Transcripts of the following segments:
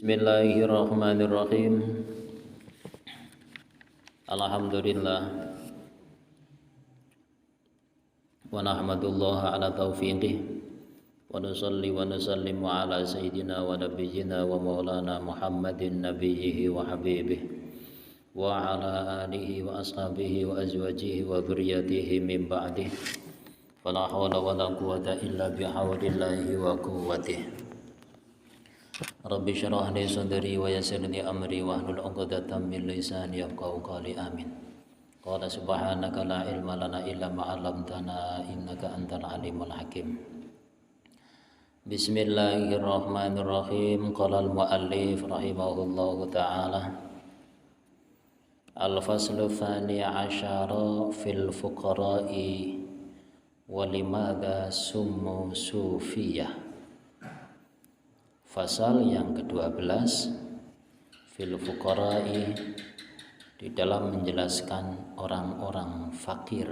Bismillahirrahmanirrahim. Alhamdulillah wa nahmadullah ala taufiqih wa nusalli wa nusallimu ala sayyidina wa nabiyyina wa maulana Muhammadin nabiyhi wa habibih wa ala alihi wa ashabihi wa azwajihi wa dzurriyyatihi min ba'dih. Fala hawla wala quwwata illa bihaulillahi wa quwwatihi. Rabbi syrah li sadri wa yassir li amri wahlul 'uqdatam min lisani yafqahu qawli amin. Qala subhanaka la ilma lana illa ma 'allamtana innaka antal alimul hakim. Bismillahirrahmanirrahim. Qala al-muallif rahimahullahu ta'ala al-faslu tsani 'asyara fil fuqara'i wa limadha summu sufiyah. Fasal yang ke-12 fil fuqara'i, di dalam menjelaskan orang-orang fakir.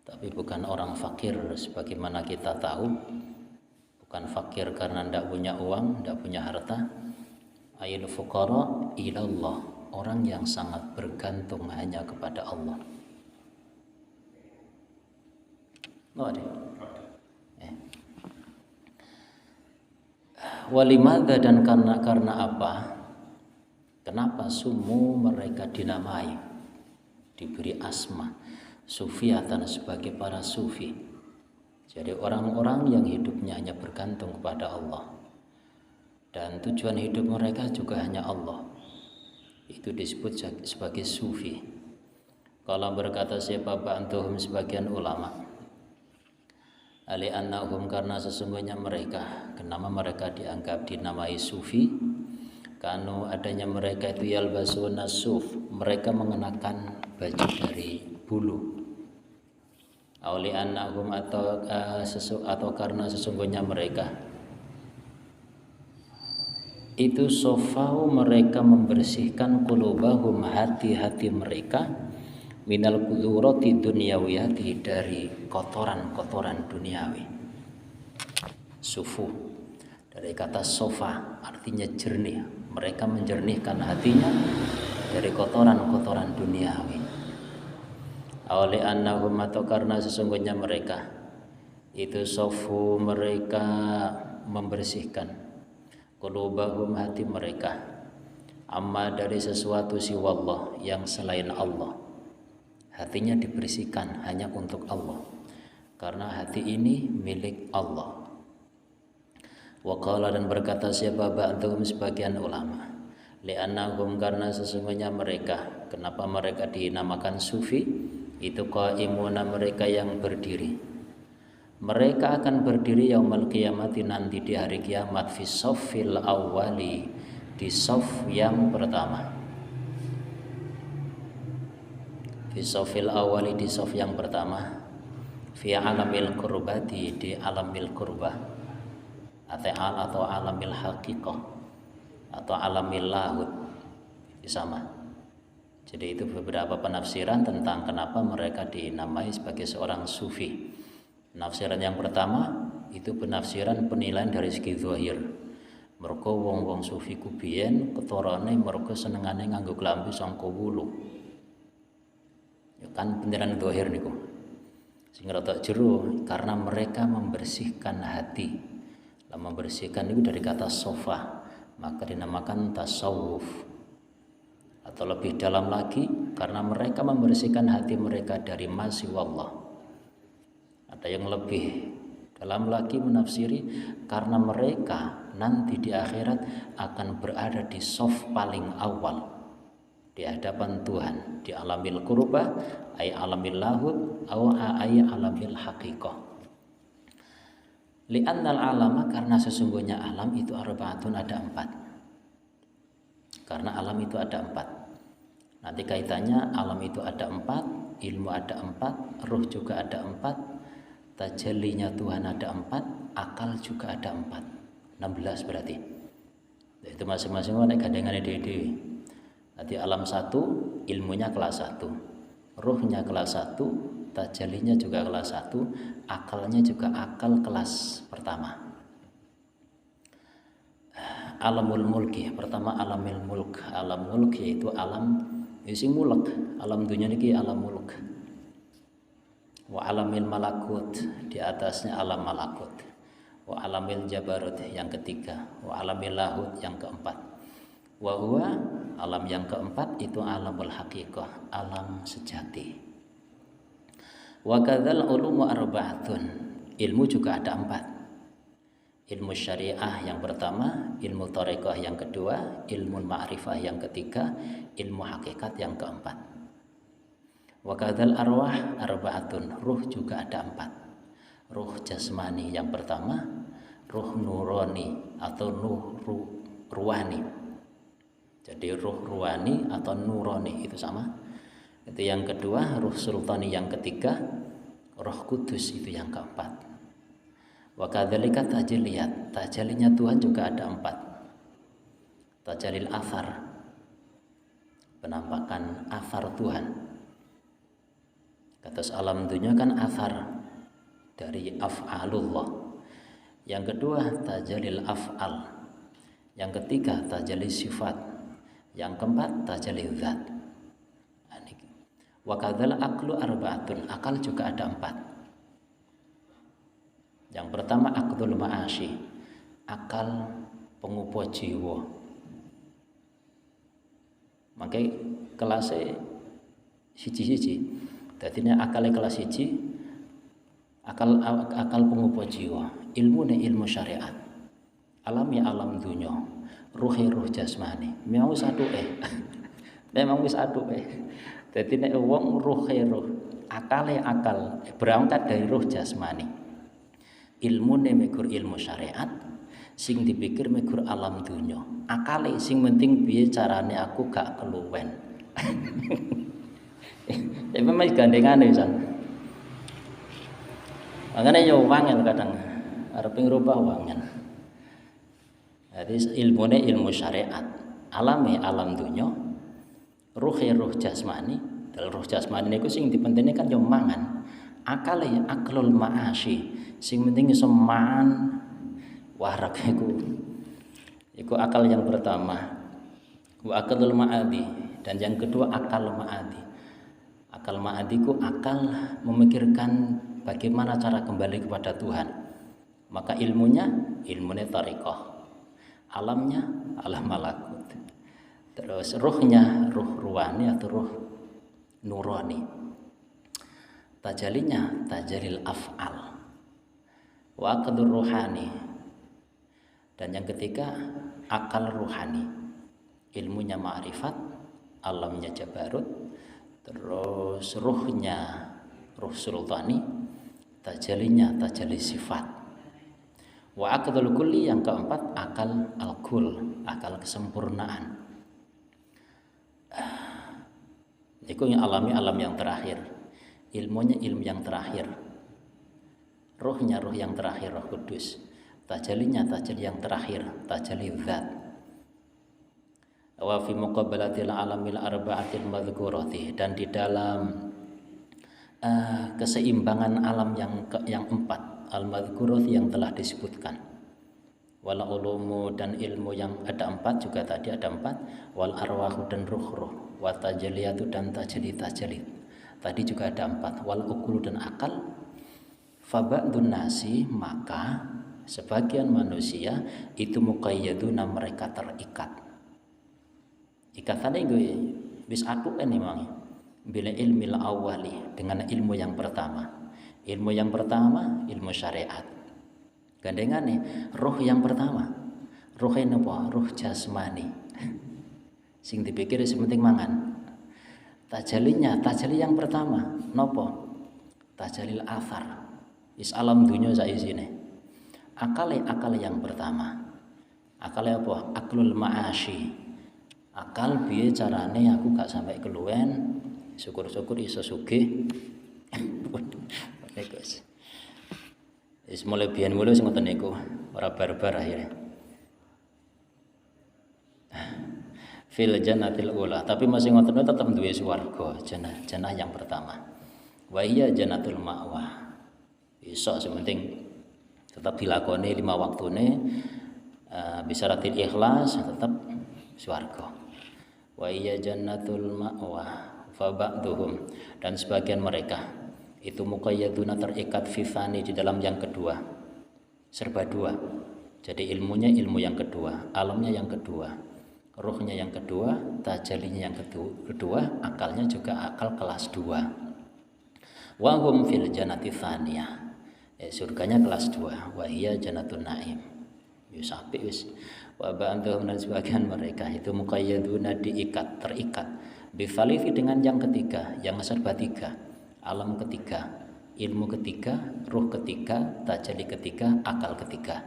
Tapi bukan orang fakir sebagaimana kita tahu, bukan fakir karena tidak punya uang, tidak punya harta. Ayil fuqara ilallah, orang yang sangat bergantung hanya kepada Allah. Walimada, dan karena apa? Kenapa sumu mereka dinamai, diberi asma sufiyatan, sebagai para sufi. Jadi orang-orang yang hidupnya hanya bergantung kepada Allah dan tujuan hidup mereka juga hanya Allah, itu disebut sebagai sufi. Kalau berkata siapa ba'duhum, sebagian ulama, ali annahum, karena sesungguhnya mereka, kenapa mereka dianggap dinamai sufi? Kanu, adanya mereka itu yalbasuna suf, mereka mengenakan baju dari bulu. Auli annahum, atau karena sesungguhnya mereka itu sofau, mereka membersihkan qulubahum, hati-hati mereka, minal kudurati dunyawiyati, dari kotoran-kotoran duniawi. Sufu dari kata sofa, artinya jernih. Mereka menjernihkan hatinya dari kotoran-kotoran duniawi. Awali annahum, atau karena sesungguhnya mereka itu sofu, mereka membersihkan qulubahum, hati mereka, amma, dari sesuatu siwallah, yang selain Allah. Hatinya dibersihkan hanya untuk Allah, karena hati ini milik Allah. Wa qala, dan berkata siapa ba'duhum, sebagian ulama, li'annahum, karena sesungguhnya mereka, kenapa mereka dinamakan sufi? Itu qaimuna, mereka yang berdiri. Mereka akan berdiri yaumul qiyamati, nanti di hari kiamat, fi saffil awwali, di saf yang pertama. Fi safil awali, di saf yang pertama. Fi alamil kurbati, di alamil kurbah, atau alamil haqiqah, atau alamil lahud, sama. Jadi itu beberapa penafsiran tentang kenapa mereka dinamai sebagai seorang sufi. Penafsiran yang pertama itu penafsiran penilaian dari segi zahir. Mergo wong-wong sufi kubiyen ketorone mergo senengane nganggo klambi sangka wulu. Kan penilaian dohir niku sing rada jero, karena mereka membersihkan hati. Membersihkan itu dari kata sofa, maka dinamakan tasawuf. Atau lebih dalam lagi, karena mereka membersihkan hati mereka dari masiwallah. Ada yang lebih dalam lagi menafsiri, karena mereka nanti di akhirat akan berada di sof paling awal, di hadapan Tuhan, di alamil qurbah, ay alamil lahud, au ay alamil haqiqah. Li'annal alama, karena sesungguhnya alam itu arbaatun, ada 4. Karena alam itu ada 4. Nanti kaitannya, alam itu ada 4, ilmu ada 4, ruh juga ada 4, tajallinya Tuhan ada 4, akal juga ada 4. 16 berarti. Itu masing-masing nek gandengane dhewe-dhewe. Nanti alam 1 ilmunya kelas 1, ruhnya kelas 1, tajalinya juga kelas 1, akalnya juga akal kelas pertama. alamul mulki. Pertama alamil mulk. Alam mulk yaitu alam sing mulk. Alam dunia niki alam mulk. Wa alamil malakut, di atasnya alam malakut. Wa alamil jabarut yang ketiga. Wa alamil lahut yang keempat. Wa huwa alam yang keempat itu alamul haqiqah, alam sejati. Wa kadzal ulumu arba'atun. Ilmu juga ada 4. Ilmu syariah yang pertama, ilmu thariqah yang kedua, ilmu ma'rifah yang ketiga, ilmu hakikat yang keempat. Wa kadzal arwah arba'atun. Ruh juga ada 4. Ruh jasmani yang pertama, ruh nurani atau ruhani. Jadi ruh ruhani atau nurani itu sama. Itu yang kedua, ruh sultani yang ketiga, roh kudus itu yang keempat. Wa kadzalika tajalliyat. Tajallinya Tuhan juga ada 4. Tajallil athar, penampakan athar Tuhan. Kata alam dunia kan athar dari af'alullah. Yang kedua tajallil af'al. Yang ketiga tajallil sifat. Yang keempat tajallil zat. Wa kadzal aqlu arba'atun. Akal juga ada 4. Yang pertama aqdul ma'asyi, akal pengupo jiwa. Makanya kelasnya siji-siji. Dadine akale kelas siji, akal pengupo jiwa. Ilmune ilmu syariat. Alami alam dunya. Ruhe ruh jasmani. Memang wis aduke. Memang wis aduke. Dadi nek wong ruhe ruh, akale akal berangkat dari ruh jasmani. Ilmune mekur ilmu syariat, sing dipikir mekur alam dunya. Akale sing penting piye carane aku gak keluwen. Ya memang gandengane pisan. Makane yo wangen kadang arep ngrubah wangen. Jadi ilmune ilmu syariat, alame alam dunya, ruhe ruh jasmani. Dal ruh jasmani niku sing dipentingke kan yo mangan. Akale aklul ma'asyi, sing penting iso mangan warak iku akal yang pertama. Wa aklul ma'adi, dan yang kedua akal ma'adi. Akal ma'adi ku akal memikirkan bagaimana cara kembali kepada Tuhan. Maka ilmunya thariqah. Alamnya alam malakut. Terus ruhnya ruh ruhani atau ruh nurani. Tajalinya tajalil af'al. Wa aqdur ruhani. Dan yang ketiga akal ruhani. Ilmunya ma'rifat, alamnya jabarut. Terus ruhnya ruh sultani. Tajalinya tajali sifat. Wa aqdul kulli yang keempat akal al-kul, akal kesempurnaan. Itu yang alami alam yang terakhir. Ilmunya ilmu yang terakhir. Ruhnya ruh yang terakhir, Roh Kudus. Tajalinya tajali yang terakhir, tajali zat. Wa fi muqabalatil alamil arba'atil madhkurati, dan di dalam keseimbangan alam yang 4 al-madhkurati yang telah disebutkan. Wal ulumu, dan ilmu yang ada 4 juga tadi ada 4. Wal arwahu, dan ruh-ruh. Wa tajalliyatu, dan tajali-tajali tadi juga ada 4. Wal ukulu, dan akal. Faba'dun nasi, maka sebagian manusia itu muqayyaduna, mereka terikat. Ikatannya gue bis atuh ini mang. Bila ilmil awali, dengan ilmu yang pertama. Ilmu yang pertama ilmu syariat. Gandengane roh yang pertama. Roh ini apa? Roh jasmani. Sing dipikir sementing mangan. Tajali yang pertama nopo? Tajalil athar. Is alam dunya saisine. Akal yang pertama. Akal apa? Aklul ma'asyi. Akal piye carane aku gak sampai keluwen, syukur-syukur iso sugih. Wis mulai biyen mulai sing ngoten niku, ora barbar akhirnya. Fil jannatil ula, tapi masih ngoten tetep duwe swarga, jannah yang pertama. Wa iya jannatul ma'wa. Iso sementing tetap dilakoni 5 waktune, bisyaratil ikhlas tetap swarga. Wa iya jannatul ma'wa fa ba'duhum, dan sebagian mereka itu muqayyaduna terikat fifani di dalam yang kedua, serba dua. Jadi ilmunya ilmu yang kedua, alamnya yang kedua, ruhnya yang kedua, tajalinya yang kedua, akalnya juga akal kelas 2. Wa hum fil jannati tsaniyah, surganya kelas 2. Wa hiya jannatun naim. Wis apik wis. Wa ba'dhum, dan sebagian mereka itu muqayyaduna diikat, terikat bifalifi dengan yang ketiga, yang serba tiga, alam ketiga, ilmu ketiga, ruh ketiga, tajalli ketiga, akal ketiga.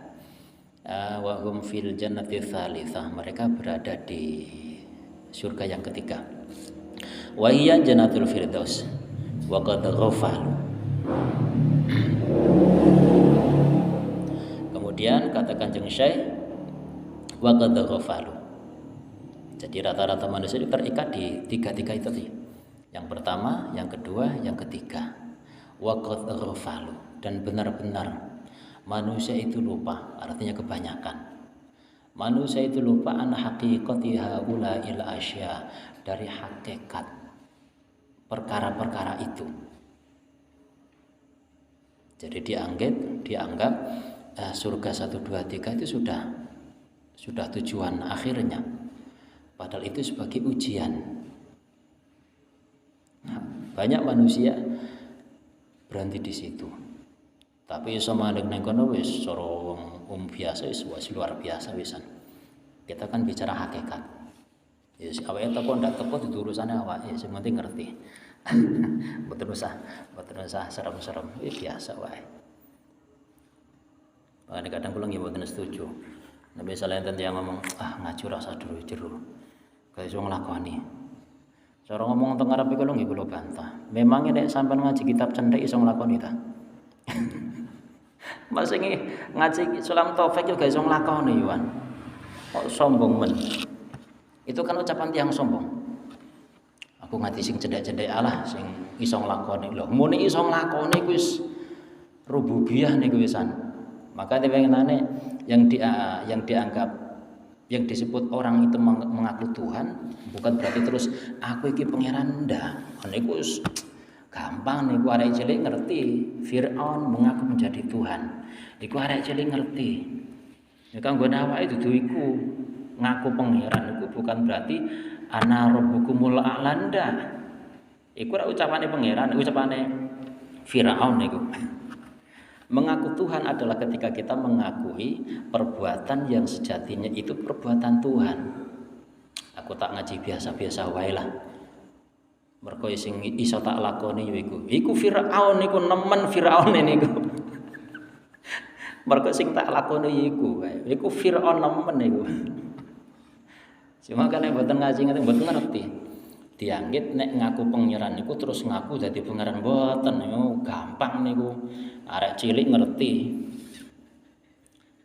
Wa hum fil jannati tsalitsah, mereka berada di surga yang ketiga. Wa hiya jannatul firdaus wa qad ghafalu. Kemudian kata Kanjeng Syekh, wa qad ghafalu. Jadi rata-rata manusia itu terikat di tiga-tiga itu tadi. Yang pertama, yang kedua, yang ketiga. Wa qad ghafalu, dan benar-benar manusia itu lupa, artinya kebanyakan. Manusia itu lupa an haqiqati haula'il asya, dari hakikat perkara-perkara itu. Jadi dianggap surga 1 2 3 itu sudah tujuan akhirnya. Padahal itu sebagai ujian. Nah, banyak manusia berhenti di situ. Tapi iso mandeg nang kono wis cara wong biasa wis luar biasa wisan. Kita kan bicara hakikat. Ya awake teko ndak teko itu urusane awake, sing penting ngerti. Mboten usah serem-serem, biasa wae. Makanya kadang kula nggih mboten setuju. Nek misale enten yang ngomong, ngaji rasa jero. Kayak iso nglakoni. Cara ngomong teng ngarepe kula nggih kula bantah. Memang nek sampean ngaji kitab cendhek iso nglakoni ta? Mas ngaji Sulam Taufik juga iso nglakoni Yuan. Kok sombong men. Itu kan ucapan tiang sombong. Aku ngaji sing cendhek-cendhek alah sing iso nglakoni. Lho, muni iso nglakoni ku wis rububiyah niku wisan. Maka dipengenane yang dianggap, yang disebut orang itu mengaku Tuhan, bukan berarti terus aku iki pangeran ndak. Niku wis gampang niku, arek cilik ngerti. Firaun mengaku menjadi Tuhan. Iku arek cilik ngerti. Ya kanggo awake dudu iku ngaku pangeran iku bukan berarti ana rabbukumul a'la ndak. Iku ora ucapane pangeran, ucapane Firaun niku. Mengaku Tuhan adalah ketika kita mengakui perbuatan yang sejatinya itu perbuatan Tuhan. Aku tak ngaji biasa-biasa wae lah. Mergo sing iso tak lakoni iku Firaun niku, nemen Firaun niku. Mergo sing tak lakoni iku Firaun nemen niku. Cuma kan mboten ngaji ngene mboten ngerti. Dianggit nek ngaku pangeran niku terus ngaku dadi pangeran, mboten niku gampang niku. Arek cilik ngerti.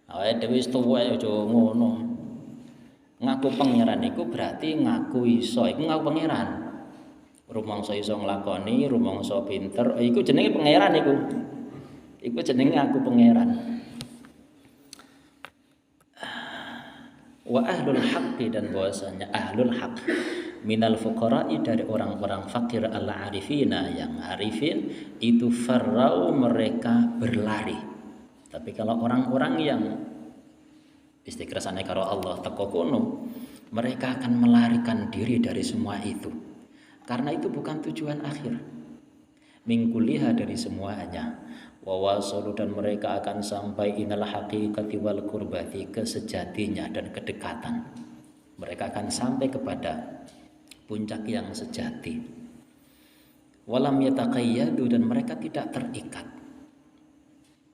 Awake dhewe wis tuwa aja ngono. Ngaku pangeran niku berarti ngaku iso, iku ngaku pangeran. Rumangsa iso nglakoni, rumangsa pinter, iku jenenge pangeran iku. Iku jenenge aku pangeran. Wa ahlul haqqi, dan bahwasanya ahlul haqq minal fuqara'i, dari orang-orang fakir al-arifina, yang arifin itu farrau, mereka berlari. Tapi kalau orang-orang yang istiqrasane karo Allah teko kono, mereka akan melarikan diri dari semua itu. Karena itu bukan tujuan akhir. Mingkuliha, dari semuanya. Wawasalu, dan mereka akan sampai inal haqiqati wal qurbati, ke sejatinya dan kedekatan. Mereka akan sampai kepada puncak yang sejati. Walam yataqayyadu, dan mereka tidak terikat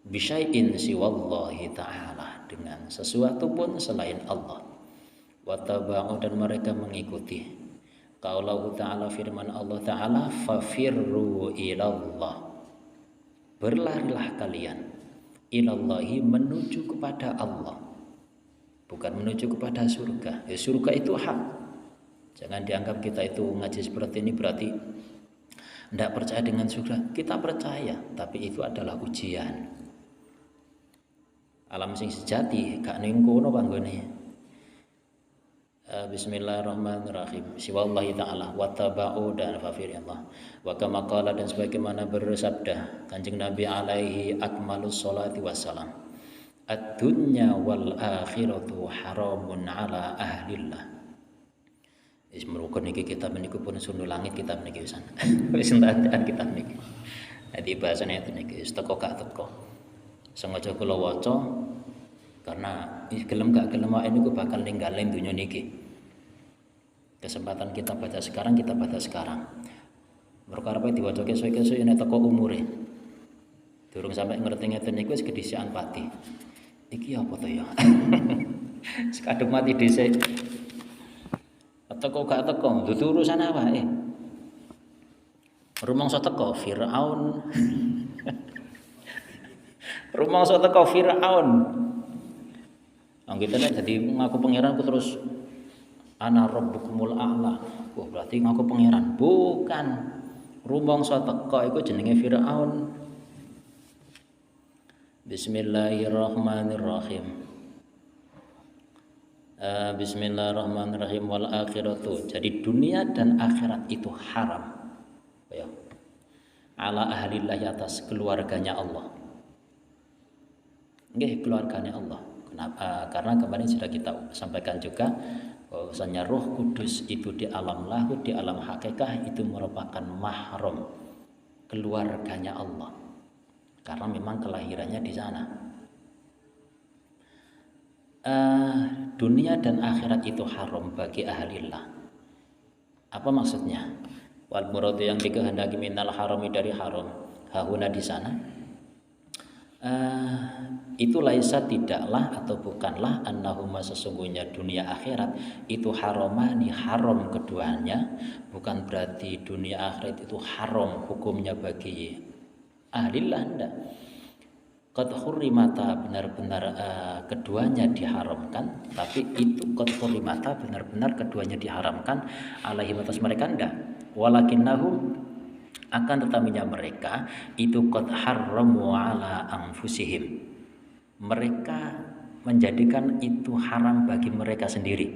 bisyai'in siwallahi ta'ala, dengan sesuatu pun selain Allah. Wataba'u, dan mereka mengikuti qaulahu ta'ala, firman Allah ta'ala, fafirru ilallah, berlarilah kalian, ilallahi, menuju kepada Allah, bukan menuju kepada surga. Ya, surga itu hak. Jangan dianggap kita itu ngaji seperti ini berarti tidak percaya dengan surga. Kita percaya, tapi itu adalah ujian. Alam sing sejati gak ning kono panggone. Bismillahirrahmanirrahim. Siwallahi ta'ala wa taba'u dan fafirullah. Wa kama qala dan sebagaimana bersabda Kanjeng Nabi alaihi akmalus sholati wassalam. Ad-dunya wal akhiratu haramun ala ahlillah. Wis merukun niki kitab niku pun sundu langit kitab niki wisan. Wis entekan kitab niki. Dadi bahasane niki wis teko gak teko. Sengaja kula waca karena gelem gak gelem awake niku bakal ninggalin dunya niki. Kesempatan kita baca sekarang kita baca sekarang. Perkara apa diwaca kesuk-kesuk nek teko umure. Durung sampai ngerti ngeten niku wis kedisian pati. Iki apa to ya? Sekadung mati dhisik. Teko gak teko, dudu urusan awake. Rumangsa teko Firaun. Rumangsa teko Firaun. Anggitane dadi ngaku pangeran ku terus ana rabbukumul a'la. Wah, berarti ngaku pangeran. Bukan. Rumangsa teko iku jenenge Firaun. Bismillahirrahmanirrahim. Bismillahirrahmanirrahim wal akhiratu. Jadi dunia dan akhirat itu haram. Ya. Ala ahlillah atas keluarganya Allah. Nggih, keluarganya Allah. Kenapa? Karena kemarin sudah kita sampaikan juga bahwasanya Roh Kudus itu di alam lahud, di alam hakikat itu merupakan mahram keluarganya Allah. Karena memang kelahirannya di sana. Dunia dan akhirat itu haram bagi ahlillah. Apa maksudnya? Wal muradu yang dikehendaki minal harami dari haram. Hahuna di sana. Itu laisa tidaklah atau bukanlah annahuma sesungguhnya dunia akhirat itu haramani haram keduanya, bukan berarti dunia akhirat itu haram hukumnya bagi ahlillah, enggak. Qad hurrimata benar-benar keduanya diharamkan, tapi itu qad hurrimata benar-benar keduanya diharamkan alaihim atas mereka, enggak. Walakinnahum akan tetapinya mereka itu qad harramu ala anfusihim. Mereka menjadikan itu haram bagi mereka sendiri.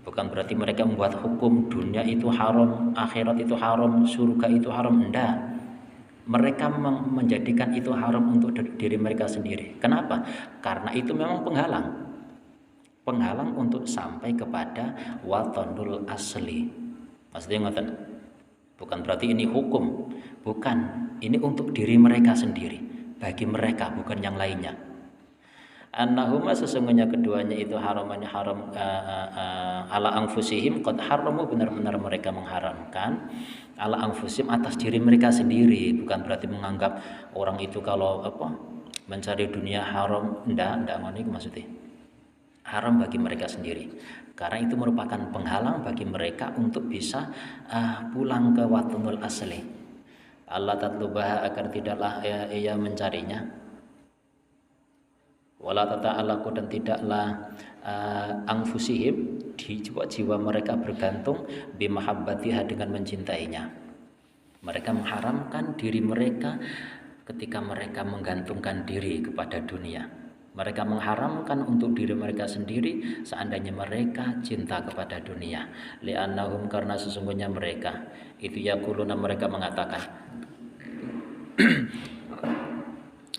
Bukan berarti mereka membuat hukum dunia itu haram, akhirat itu haram, surga itu haram, enggak. Mereka menjadikan itu haram untuk diri mereka sendiri. Kenapa? Karena itu memang penghalang untuk sampai kepada watanul asli. Maksudnya ngoten. Bukan berarti ini hukum, bukan. Ini untuk diri mereka sendiri, bagi mereka, bukan yang lainnya. Annahuma sesungguhnya keduanya itu haramannya haram ala anfusihim qad haramu benar-benar mereka mengharamkan ala anfusihim atas diri mereka sendiri, bukan berarti menganggap orang itu kalau mencari dunia haram, enggak ngono iku maksudnya. Haram bagi mereka sendiri. Karena itu merupakan penghalang bagi mereka untuk bisa pulang ke watunul asli. Allah tatlubaha agar tidaklah ia mencarinya. Wala tata'alaku dan tidaklah anfusihim di jiwa mereka bergantung bimahabbatiha dengan mencintainya. Mereka mengharamkan diri mereka ketika mereka menggantungkan diri kepada dunia. Mereka mengharamkan untuk diri mereka sendiri seandainya mereka cinta kepada dunia. Li'annahum karena sesungguhnya mereka itu yaquluna mereka mengatakan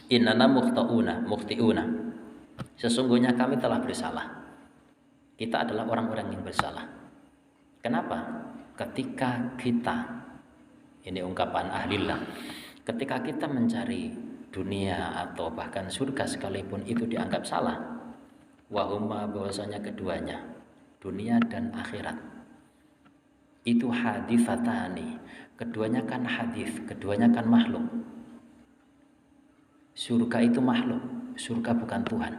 innana mukhti'una. Sesungguhnya kami telah bersalah. Kita adalah orang-orang yang bersalah. Kenapa? Ketika kita, ini ungkapan ahlillah, ketika kita mencari dunia atau bahkan surga sekalipun itu dianggap salah. Wahuma bahwasanya keduanya, dunia dan akhirat, itu haditsatani. Keduanya kan hadis, keduanya kan makhluk. Surga itu makhluk, surga bukan Tuhan.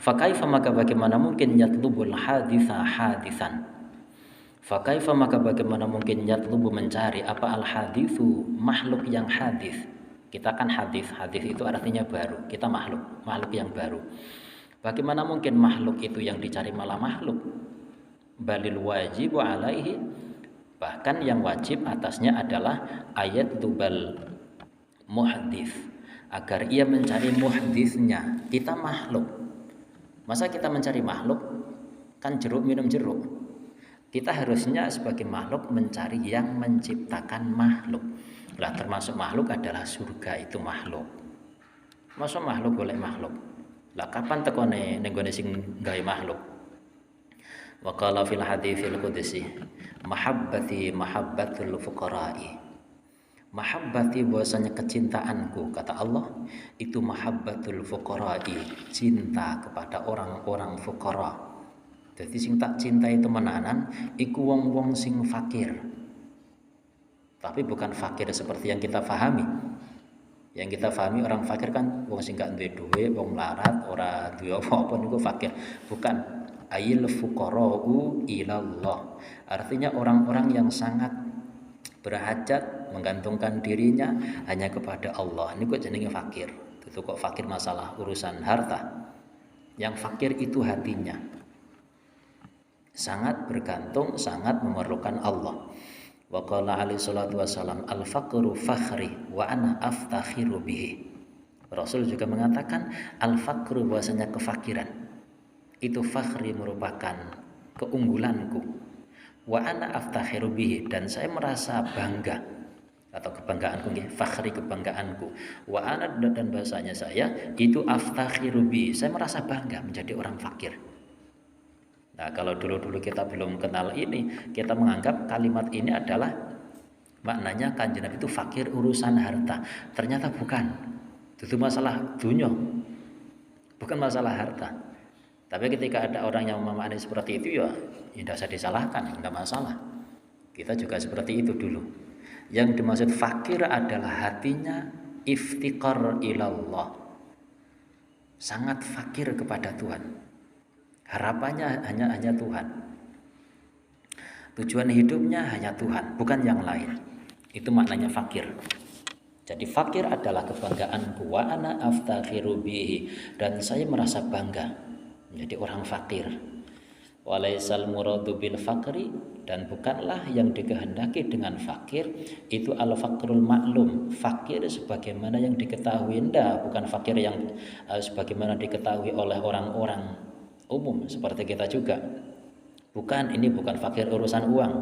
Fakaifa maka bagaimana mungkin yatlubul haditha hadisan. Fakaifa maka bagaimana mungkin yatlubu mencari apa al hadithu makhluk yang hadis. Kita kan hadis itu artinya baru. Kita makhluk yang baru. Bagaimana mungkin makhluk itu yang dicari malah makhluk? Balil wajibu alaihi, bahkan yang wajib atasnya adalah ayat tubal muhaddits, agar ia mencari muhditsnya. Kita makhluk. Masa kita mencari makhluk? Kan jeruk minum jeruk. Kita harusnya sebagai makhluk mencari yang menciptakan makhluk. Lah termasuk makhluk adalah surga, itu makhluk. Masa makhluk golek makhluk? Lah kapan tekone ning gone sing gawe makhluk? Wa qala fil haditsil qudsi mahabbati mahabbatul fuqara'i. Mahabbati bahwasanya kecintaanku, kata Allah, itu mahabbatul fuqara'i, cinta kepada orang-orang fuqara. Jadi sing tak cinta itu menanan iku wong-wong sing fakir. Tapi bukan fakir seperti yang kita fahami. Yang kita fahami orang fakir kan wong sing gak duwe duwe, wong melarat, ora duwe apa-apa niku fakir. Bukan. Ayil fuqara'u ilallah. Artinya orang-orang yang sangat berhajat, menggantungkan dirinya hanya kepada Allah. Ini kok jenenge fakir. Itu kok fakir masalah urusan harta. Yang fakir itu hatinya sangat bergantung, sangat memerlukan Allah. Wa qala alaihi salatu wasalam al-faqru fakhri wa ana aftakhiru bihi. Rasul juga mengatakan al-faqru bahwasanya kefakiran itu fakhri merupakan keunggulanku. Wa ana aftakhiru bihi, dan saya merasa bangga atau kebanggaanku nggih, fakhri kebanggaanku. Wa ana, dan bahasanya saya itu aftakhiru bihi, saya merasa bangga menjadi orang fakir. Nah, kalau dulu-dulu kita belum kenal ini, kita menganggap kalimat ini adalah maknanya Kanjeng Nabi itu fakir urusan harta. Ternyata bukan. Itu masalah dunia. Bukan masalah harta. Tapi ketika ada orang yang memahami seperti itu, ya tidak usah disalahkan, enggak masalah. Kita juga seperti itu dulu. Yang dimaksud fakir adalah hatinya iftiqar ilallah. Sangat fakir kepada Tuhan. Harapannya hanya Tuhan. Tujuan hidupnya hanya Tuhan, bukan yang lain. Itu maknanya fakir. Jadi fakir adalah kebanggaanku, wa ana aftakhiru bihi, dan saya merasa bangga menjadi orang fakir. Walaisal muradu bil fakri, dan bukanlah yang dikehendaki dengan fakir itu al fakrul maklum, fakir sebagaimana yang diketahui. Bukan fakir yang sebagaimana diketahui oleh orang-orang umum seperti kita juga. Bukan, ini bukan fakir urusan uang.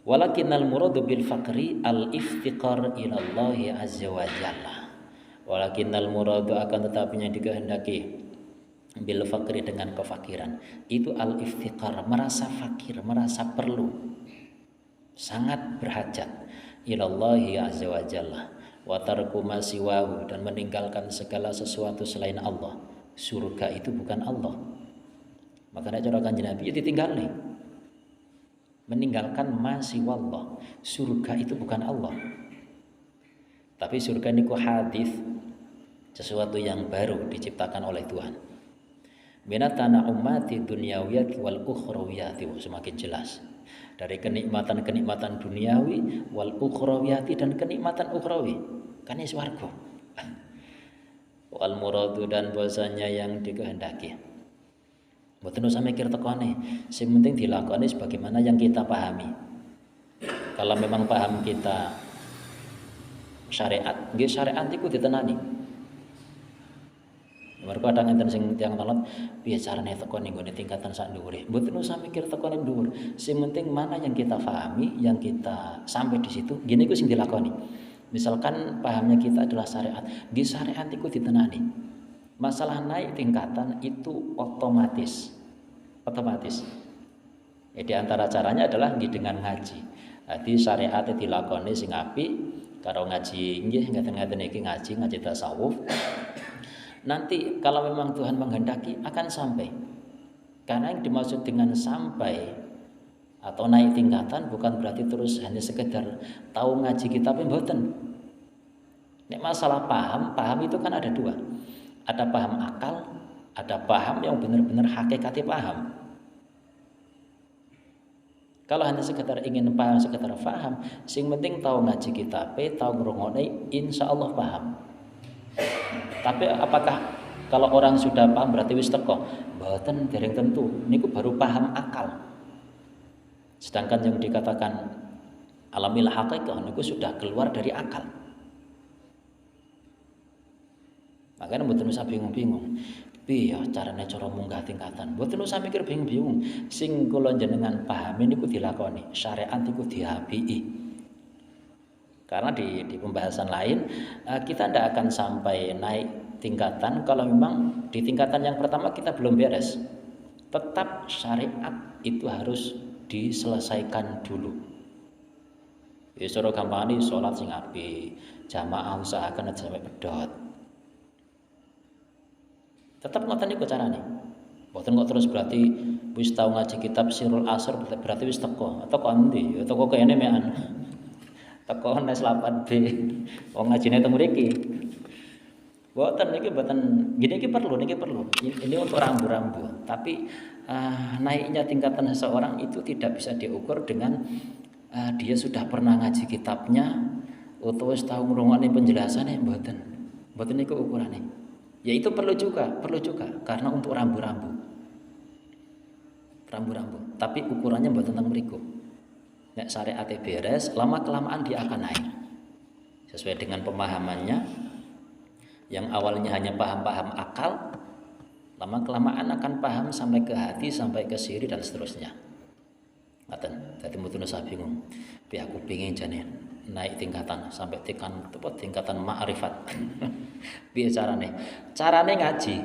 Walakinnal muradu bil fakri al iftiqar ilallahi azza wa jalla. Walakinnal muradu, akan tetapi yang dikehendaki bil fakri dengan kefakiran itu al iftiqar, merasa fakir, merasa perlu, sangat berhajat, ilallahi azza wa jalla, wa tarku ma siwahu, dan meninggalkan segala sesuatu selain Allah. Surga itu bukan Allah. Makanya cara Kanjeng Nabi ditinggal nih. Meninggalkan ma siwallah. Surga itu bukan Allah. Tapi surga niku hadis, sesuatu yang baru diciptakan oleh Tuhan. Minatana ummati dunyawiyati wal ukhrawiyati, semakin jelas. Dari kenikmatan-kenikmatan duniawi wal ukhrawiyati, dan kenikmatan ukhrawi. Kan ini swarga. Wal muradu, dan bahasanya yang dikehendaki. Mboten usah mikir tekone, sing penting dilakoni sebagaimana yang kita pahami. Kalau memang paham kita syariat, nggih syariat iku ditenani. Mergo kadang enten sing tiyang talon piye carane teko ning gone tingkatan sak dhuwure. Mboten usah mikir teko ning dhuwur. Sing penting mana yang kita pahami, yang kita sampai di situ, gini iku sing dilakoni. Misalkan pahamnya kita adalah syariat, di syariat itu ditenani. Masalah naik tingkatan itu otomatis. Ya, di antara caranya adalah dengan ngaji. Jadi syariat dilakoni sing apik karo ngaji, nggih ngaten-ngaten iki ngaji tasawuf. Nanti kalau memang Tuhan menghendaki akan sampai. Karena yang dimaksud dengan sampai atau naik tingkatan bukan berarti terus hanya sekedar tahu ngaji kitab, mboten. Nek masalah paham itu kan ada dua. Ada paham akal, ada paham yang benar-benar hakikati paham. Kalau hanya sekedar ingin paham, sekedar paham, sing penting tahu ngaji kitab, tahu ngrungokne, insyaallah paham. Tapi apakah kalau orang sudah paham berarti wis teko? Mboten, dereng tentu. Niku baru paham akal. Sedangkan yang dikatakan alamil haqiqah niku sudah keluar dari akal. Makanya mboten usah bingung-bingung. Piye ya carane cara munggah tingkatan? Mboten usah mikir bingung-bingung. Sing kula jenengan pahami niku dilakoni. Syariat iku diapiki. Karena di pembahasan lain kita tidak akan sampai naik tingkatan kalau memang di tingkatan yang pertama kita belum beres. Tetap syariat itu harus diselesaikan dulu. Ya secara gampang sholat sing apik, jamaah usahakan aja sampai pedot. Tetap ngoten niku carane. Mboten kok terus berarti wis tau ngaji kitab Sirul Asr berarti wis teko. Teko endi? Ya teko kene mekan. Teko nes 8B. Wong ngajine teng mriki. Mboten niki mboten gini iki perlu. Ini untuk rambu-rambu. Tapi naiknya tingkatan seseorang itu tidak bisa diukur dengan dia sudah pernah ngaji kitabnya utawa wis tau ngrungokne penjelasane mboten. Mboten niku ukurane. Ya itu perlu juga karena untuk rambu-rambu. Tapi ukurannya mboten teng mriku. Nek syariat beres, lama-kelamaan dia akan naik. Sesuai dengan pemahamannya yang awalnya hanya paham-paham akal, lama-kelamaan akan paham sampai ke hati, sampai ke siri dan seterusnya. Ngaten, dadi mboten usah bingung. Piye aku pengin jane naik tingkatan sampai tingkatan ma'rifat. Piye carane? Carane ngaji.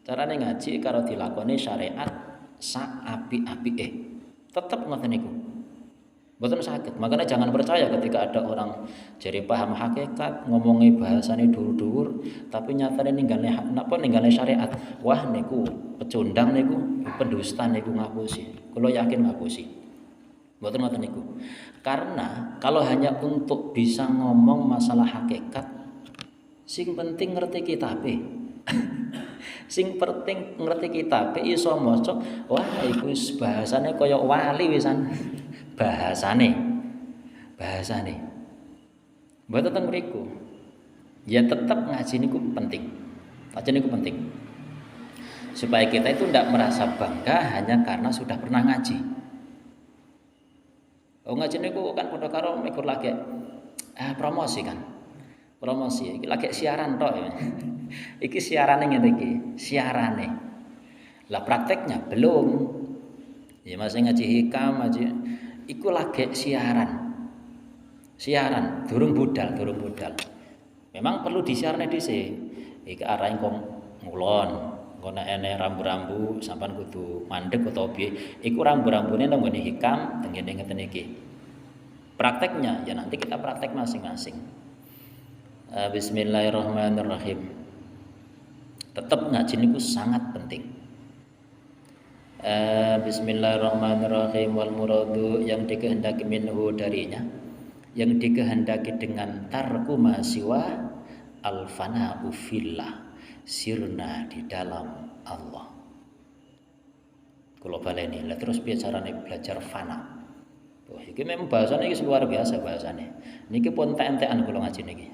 Carane ngaji karo dilakoni syariat sak apik-apike. Tetep ngoten niku. Mboten sakit. Makanya jangan percaya ketika ada orang jadi paham hakikat, ngomongi bahasane dhuwur-dhuwur, tapi nyatane ninggale syariat. Wah niku pecundang niku, pendusta niku ngapusi. Kula yakin ngapusi. Mboten ngoten niku. Karena kalau hanya untuk bisa ngomong masalah hakikat, sing penting ngerti kitabe. Sing penting ngerti kitabe iso maca, wah iku bahasane kaya wali wisan. Bahasane mboten teng mriku. Ya tetap ngaji niku penting. Ngaji niku penting. Supaya kita itu tidak merasa bangga hanya karena sudah pernah ngaji. Oh ngaji niku kan padha karo mikir lagi promosi kan. Promosi iki lagi siaran tok ya. Iki siarane ngene iki, siarane. Lah prakteknya belum. Ya masih ngaji hikam aja. Iku lagi siaran durung budal. Memang perlu disiarne dhisik. Iki arahe kok ngulon, kok nek ene rambu-rambu sampean kudu mandeg utawa piye. Iku rambu-rambune nang ngene hikam tengene ngeten iki. Prakteknya ya nanti kita praktek masing-masing. Bismillahirrahmanirrahim. Tetap ngaji niku sangat penting. Bismillahirrahmanirrahim wal muradu yang dikehendaki minhu darinya, yang dikehendaki dengan tarku masiwa al fana'u fillah, sirna di dalam Allah. Kula baleni lah terus piye carane belajar fana. Wah iki memang bahasane iki luar biasa bahasane. Niki pun entek-entekan kula ngaji niki.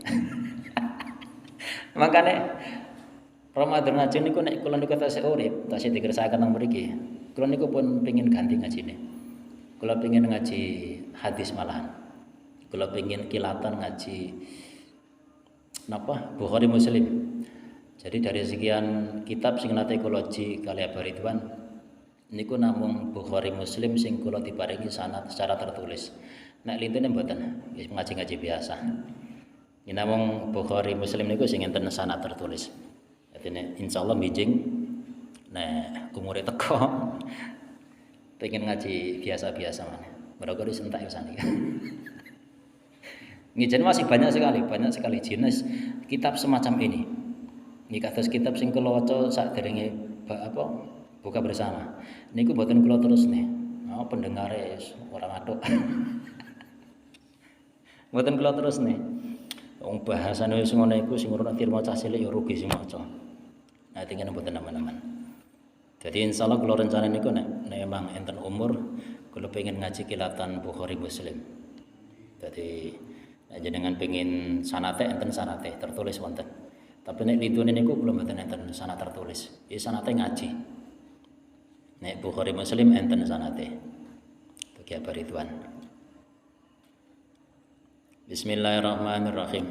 Makane Ramadan ngaji niku nek kula niku tasih urip, tasih dikersakaken nang mriki. Kula niku pun pengin ganti ngajine. Kula pengin ngaji hadis malahan. Kula pengin kilatan ngaji napa Bukhari Muslim. Jadi dari sekian kitab sing nate kula ji kali Ridwan niku namung Bukhari Muslim sing kula diparingi sanad secara tertulis. Nek lintene mboten, wis ngaji-ngaji biasa. Ini namung Bukhari Muslim niku sing enten sanad tertulis. Dadi insyaallah mijing nek umure teko pengen ngaji biasa-biasa maneh. Mergo disentak ya sani. Ngijen masih banyak sekali jenis kitab semacam ini. Niki kados kitab sing kula waca sakderenge buka bersama. Niku mboten kula terus nih. Oh, pendengare orang atuk. Mboten kula terus nih. Wong bahasane wis ngono iku sing ora tirma cah cilik ya rugi sing maca. Nah, tinggal mboten aman-aman. Jadi insyaallah kula rencana niku nek memang enten umur kula pengen ngaji kilatan Bukhari Muslim. Jadi jenengan pengen sanate enten sanate tertulis wonten. Tapi nek ditune niku kula mboten enten sanate tertulis. Iki sanate ngaji. Nek Bukhari Muslim enten sanate. Bagi Ridwan. Bismillahirrahmanirrahim.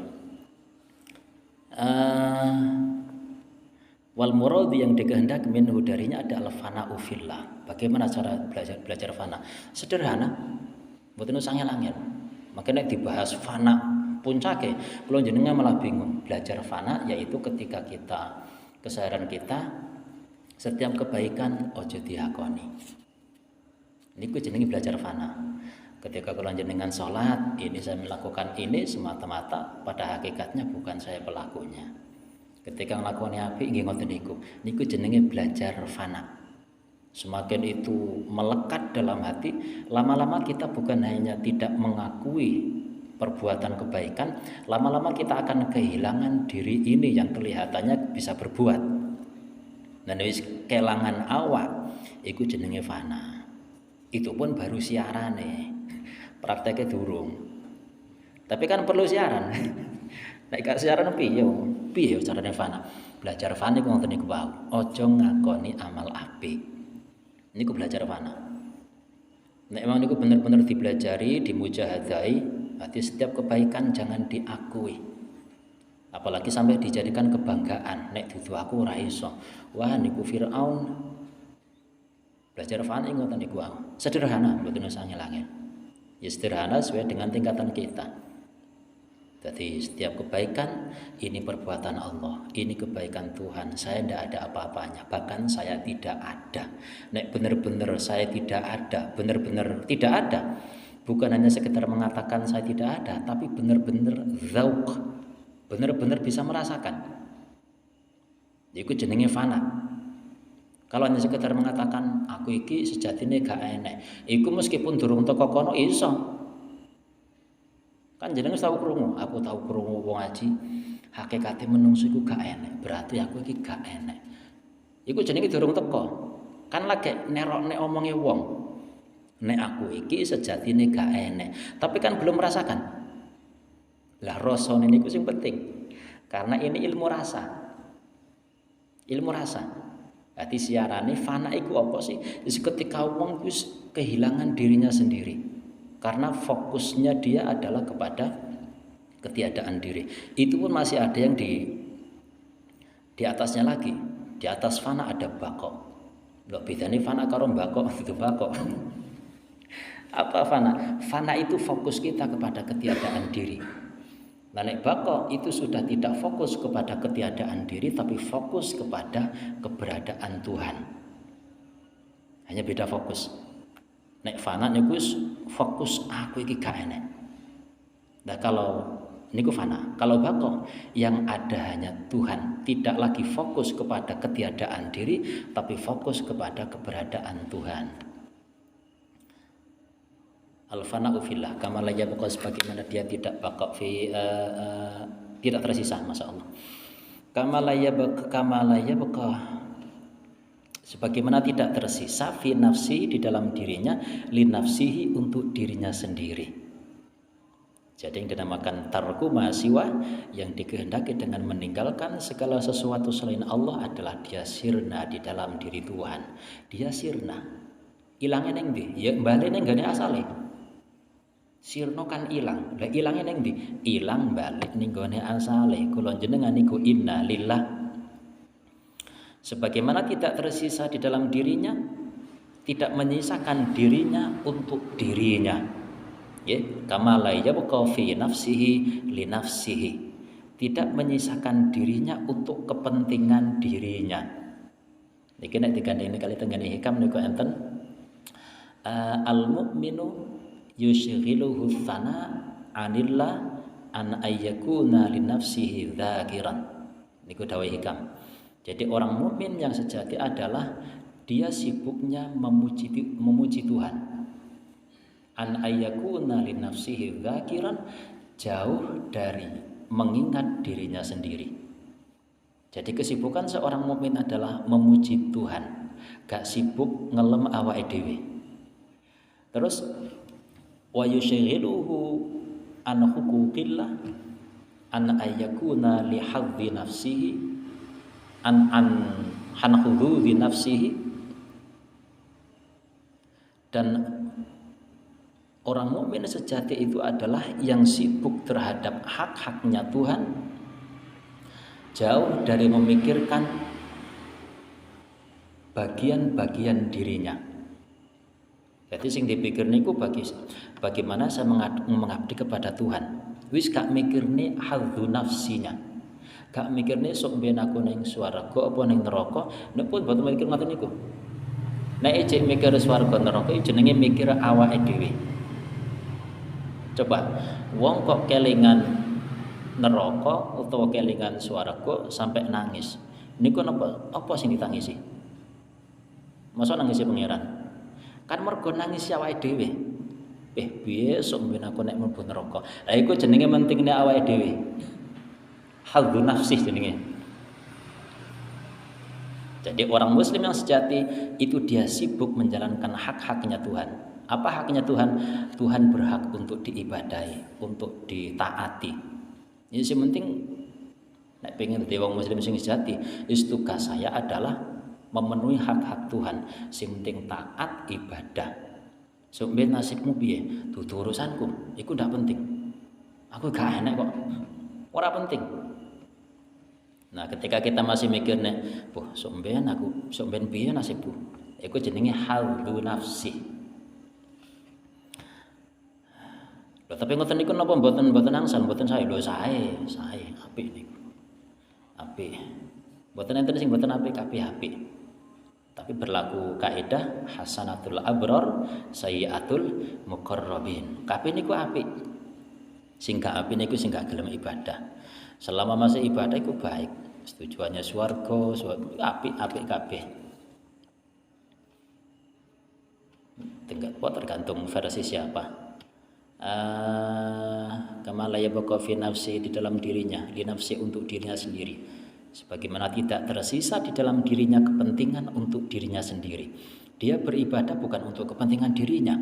Wal murad yang dikehendaki minhu darinya adalah fana'u fillah. Bagaimana cara belajar fana? Sederhana, mboten usah angel-angel. Makanya dibahas fana puncake, kula jenengan malah bingung. Belajar fana yaitu ketika kita keseharian kita setiap kebaikan ojo diakoni. Niku jenenge belajar fana. Ketika kula jenengan sholat, ini saya melakukan ini semata-mata pada hakikatnya bukan saya pelakunya. Ketika melakukan apik nggih ngoten niku. Niku jenenge belajar fana. Semakin itu melekat dalam hati, lama-lama kita bukan hanya tidak mengakui perbuatan kebaikan, lama-lama kita akan kehilangan diri ini yang kelihatannya bisa berbuat. Dan wis kelangan awak, iku jenenge fana. Itu pun baru siarane, prakteknya durung. Tapi kan perlu siaran. Nek gak siaran piye yo carane fana. Belajar fana iku ngoten niku wae. Aja ngakoni amal apik. Niku belajar fana. Nek emang niku bener-bener dipelajari, dimujahadai, berarti setiap kebaikan jangan diakui. Apalagi sampai dijadikan kebanggaan. Nek dudu aku ora iso. Wah niku Firaun. Belajar fana ngoten niku wae. Sederhana, mboten usah angel-angel. Ya sederhana sesuai dengan tingkatan kita. Jadi setiap kebaikan ini perbuatan Allah, ini kebaikan Tuhan. Saya tidak ada apa-apanya, bahkan saya tidak ada. Nek benar-benar saya tidak ada, benar-benar tidak ada. Bukan hanya sekedar mengatakan saya tidak ada, tapi benar-benar zauq, benar-benar bisa merasakan. Iku jenenge fana. Kalau hanya sekedar mengatakan aku iki sejatine gak enek, iku meskipun durung teko kono iso. Kan jenenge tahu krungu, aku tahu krungu wong ngaji, hakikate menungso iku gak enek, berarti aku iki gak enek. Iku jenenge durung teko. Kan lagi nerokne omonge wong. Nek aku iki sejatine gak enek, tapi kan belum merasakan. Lah rasane niku sing penting. Karena ini ilmu rasa. Ilmu rasa. Berarti siarane fana iku apa sih? Ketika wong wis kehilangan dirinya sendiri. Karena fokusnya dia adalah kepada ketiadaan diri. Itu pun masih ada yang di atasnya lagi. Di atas fana ada bako. Lho bedane fana karo bako itu bako. Apa fana? Fana itu fokus kita kepada ketiadaan diri. Nah, nek bako itu sudah tidak fokus kepada ketiadaan diri tapi fokus kepada keberadaan Tuhan. Hanya beda fokus. Nek fana niku fokus aku iki gak enek. Nah kalau niku fana, kalau bako yang ada hanya Tuhan, tidak lagi fokus kepada ketiadaan diri tapi fokus kepada keberadaan Tuhan. Al-fana'u fillah kama la yabqa, sebagaimana dia tidak bako tidak tersisa, masyaallah. Kama la yabqa sebagaimana tidak tersisa fi nafsi di dalam dirinya, li nafsihi untuk dirinya sendiri. Jadi yang dinamakan tarku mahasiwa, yang dikehendaki dengan meninggalkan segala sesuatu selain Allah adalah dia sirna di dalam diri Tuhan. Dia sirna. Ilangnya neng di, ya balik neng gane asale. Sirno kan ilang, lah ilangnya neng di, ilang balik neng gane asale. Kula jenengan niku inna lillah. Sebagaimana tidak tersisa di dalam dirinya, tidak menyisakan dirinya untuk dirinya. Ya, kama la yabqa fi nafsihi li nafsihi. Tidak menyisakan dirinya untuk kepentingan dirinya. Niki nek digandheni kali tenggene hikam niku enten al mukminu yushghiluhu tsana anillah an ayyakuna li nafsihi dzakiran. Niku dawuh hikam. Jadi orang mukmin yang sejati adalah dia sibuknya memuji Tuhan. An ayyakuna li nafsihi dzakiran, jauh dari mengingat dirinya sendiri. Jadi kesibukan seorang mukmin adalah memuji Tuhan, gak sibuk ngelem awake dhewe. Terus wa yushghiluhu an huquqillah an ayyakuna li hadzi nafsihi an hududzi nafsihi, dan orang mukmin sejati itu adalah yang sibuk terhadap hak-haknya Tuhan, jauh dari memikirkan bagian-bagian dirinya. Jadi sing dipikir niku bagaimana saya mengabdi kepada Tuhan. Wis gak mikirne hadzu nafsinya. Gak mikirne sok ben aku ning swarga apa ning neraka, nek pun boten mikir ngoten niku. Nek ejek mikir swarga neraka jenenge mikir awake dhewe. Coba wong kok kelingan neraka utawa kelingan swarga sampai nangis. Niku apa sing ditangisi? Masa nangisi pangeran? Kan mergo nangisi awake dhewe. Piye sok ben aku nek mlebu neraka. Lah iku jenenge mentingne awake dhewe. Hadzu nafsi jenenge. Jadi orang muslim yang sejati itu dia sibuk menjalankan hak-haknya Tuhan. Apa haknya Tuhan? Tuhan berhak untuk diibadahi, untuk ditaati. Ini sing penting nek pengen dadi wong muslim sing sejati, wis tugas saya adalah memenuhi hak-hak Tuhan. Sing penting taat ibadah. Sok ben nasibmu piye? Dudu urusanku, iku ndak penting. Aku gak enak kok. Ora penting. Nah, ketika kita masih mikir nek, sok ben piye nasibku? Iku jenenge hadzu nafsi. Lho tapi ngoten niku napa mboten angsal, mboten sae lho sae apik niku. Apik. Mboten enten sing mboten apik apik. Tapi berlaku kaidah hasanatul abror sayyiatul muqarrabin. Kabeh niku apik. Sing gak apik niku sing gak gelem ibadah. Selama masih ibadah iku baik. Tujuannya swarga, apik kabeh. Tergantung versi siapa. Kama la yabqa fi nafsi, di dalam dirinya, di nafsi untuk dirinya sendiri. Sebagaimana tidak tersisa di dalam dirinya kepentingan untuk dirinya sendiri. Dia beribadah bukan untuk kepentingan dirinya.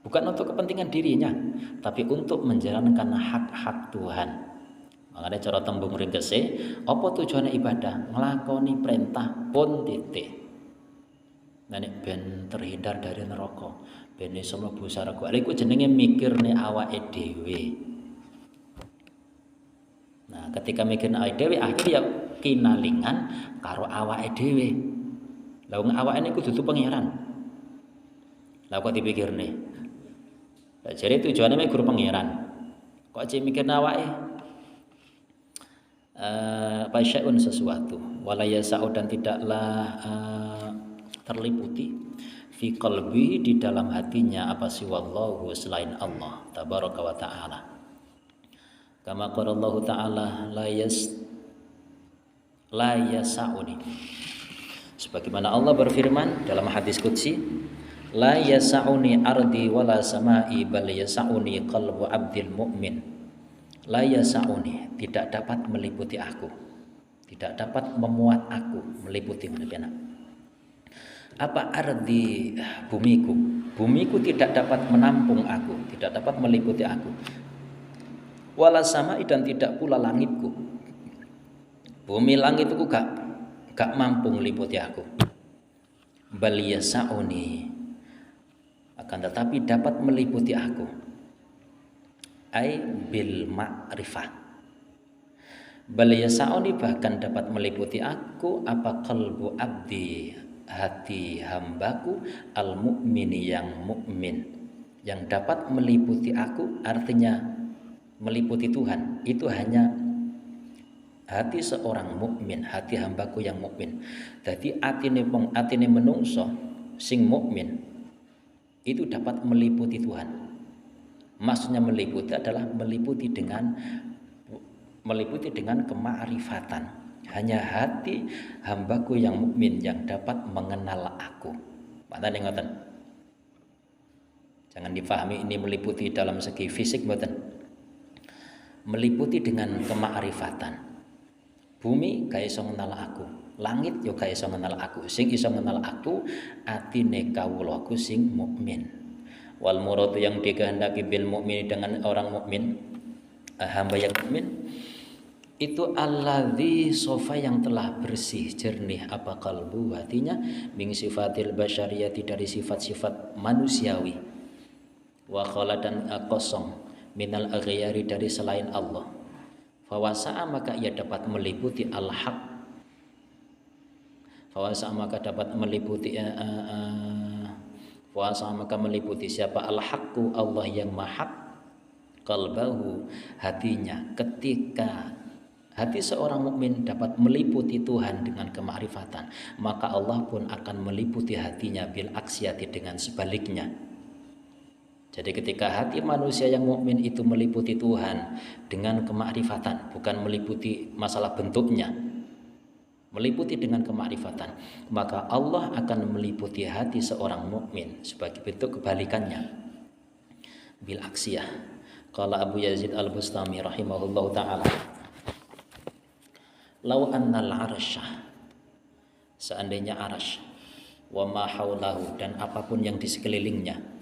Bukan untuk kepentingan dirinya, tapi untuk menjalankan hak-hak Tuhan. Makanya cara tembung ringkese, apa tujuannya ibadah? Nglakoni perintah pun titik. Nek ben terhindar dari neraka, ben iso mlebu swarga. Lha iku jenenge mikirne awake dhewe. Nah, ketika mikirne awake dhewe akhirnya ya kinalingan karo awake dhewe. Lah wong awake niku dudu pangeran. Lah kok dipikirne? Lah jare tujuane mek guru pangeran. Kok cek mikirne awake? Pasya'un sesuatu wala yasa'u dan tidaklah terliputi fi qalbi di dalam hatinya apa siwallahu selain Allah tabaraka wa taala. Kama qala Allah taala la yasa'uni. Sebagaimana Allah berfirman dalam hadis qudsi, la yasa'uni ardi wala sama'i bal yasa'uni qalbu abdil mu'min. La yasa'uni, tidak dapat meliputi aku, tidak dapat memuat aku, meliputi mana. Apa ardi bumiku? Bumiku tidak dapat menampung aku, tidak dapat meliputi aku. Wala sama'i dan tidak pula langitku. Bumi langit itu gak mampu meliputi aku. Bal yasa'uni, akan tetapi dapat meliputi aku. Ai bil ma'rifah. Bal yasa'uni bahkan dapat meliputi aku apa qalbu abdi, hati hambaku al mukmini yang mukmin, yang dapat meliputi aku artinya meliputi Tuhan itu hanya hati seorang mukmin, hati hambaku yang mukmin. Jadi atine menungso sing mukmin itu dapat meliputi Tuhan. Maksudnya meliputi adalah meliputi dengan kemakrifatan. Hanya hati hambaku yang mukmin yang dapat mengenal aku. Maknane ngoten. Jangan difahami ini meliputi dalam segi fisik mboten. Meliputi dengan kemakrifatan. Bumi gak iso ngenal aku, langit yo gak iso ngenal aku. Sing iso ngenal aku atine kawulaku sing mukmin. Wal muradu yang dikehendaki bil mukmin dengan orang mukmin, hamba yang mukmin itu alladzi sofa yang telah bersih jernih apa kalbu hatinya min sifatil basyariyati dari sifat-sifat manusiawi wa khala dan kosong minal aghyari dari selain Allah. Fawasa'a maka ia dapat meliputi al-haq. Fawasa'a maka dapat meliputi Fawasa'a maka meliputi siapa al-haqqu, Allah yang maha, qalbahu, hatinya. Ketika hati seorang mukmin dapat meliputi Tuhan dengan kemakrifatan, maka Allah pun akan meliputi hatinya bil aksiyati dengan sebaliknya. Jadi ketika hati manusia yang mukmin itu meliputi Tuhan dengan kemakrifatan, bukan meliputi masalah bentuknya, meliputi dengan kemakrifatan, maka Allah akan meliputi hati seorang mukmin sebagai bentuk kebalikannya, bil aksiyah. Qala Abu Yazid Al-Bustami rahimahullahu taala, lau annal arsyah, seandainya arasy, wa ma haulahu, dan apapun yang di sekelilingnya.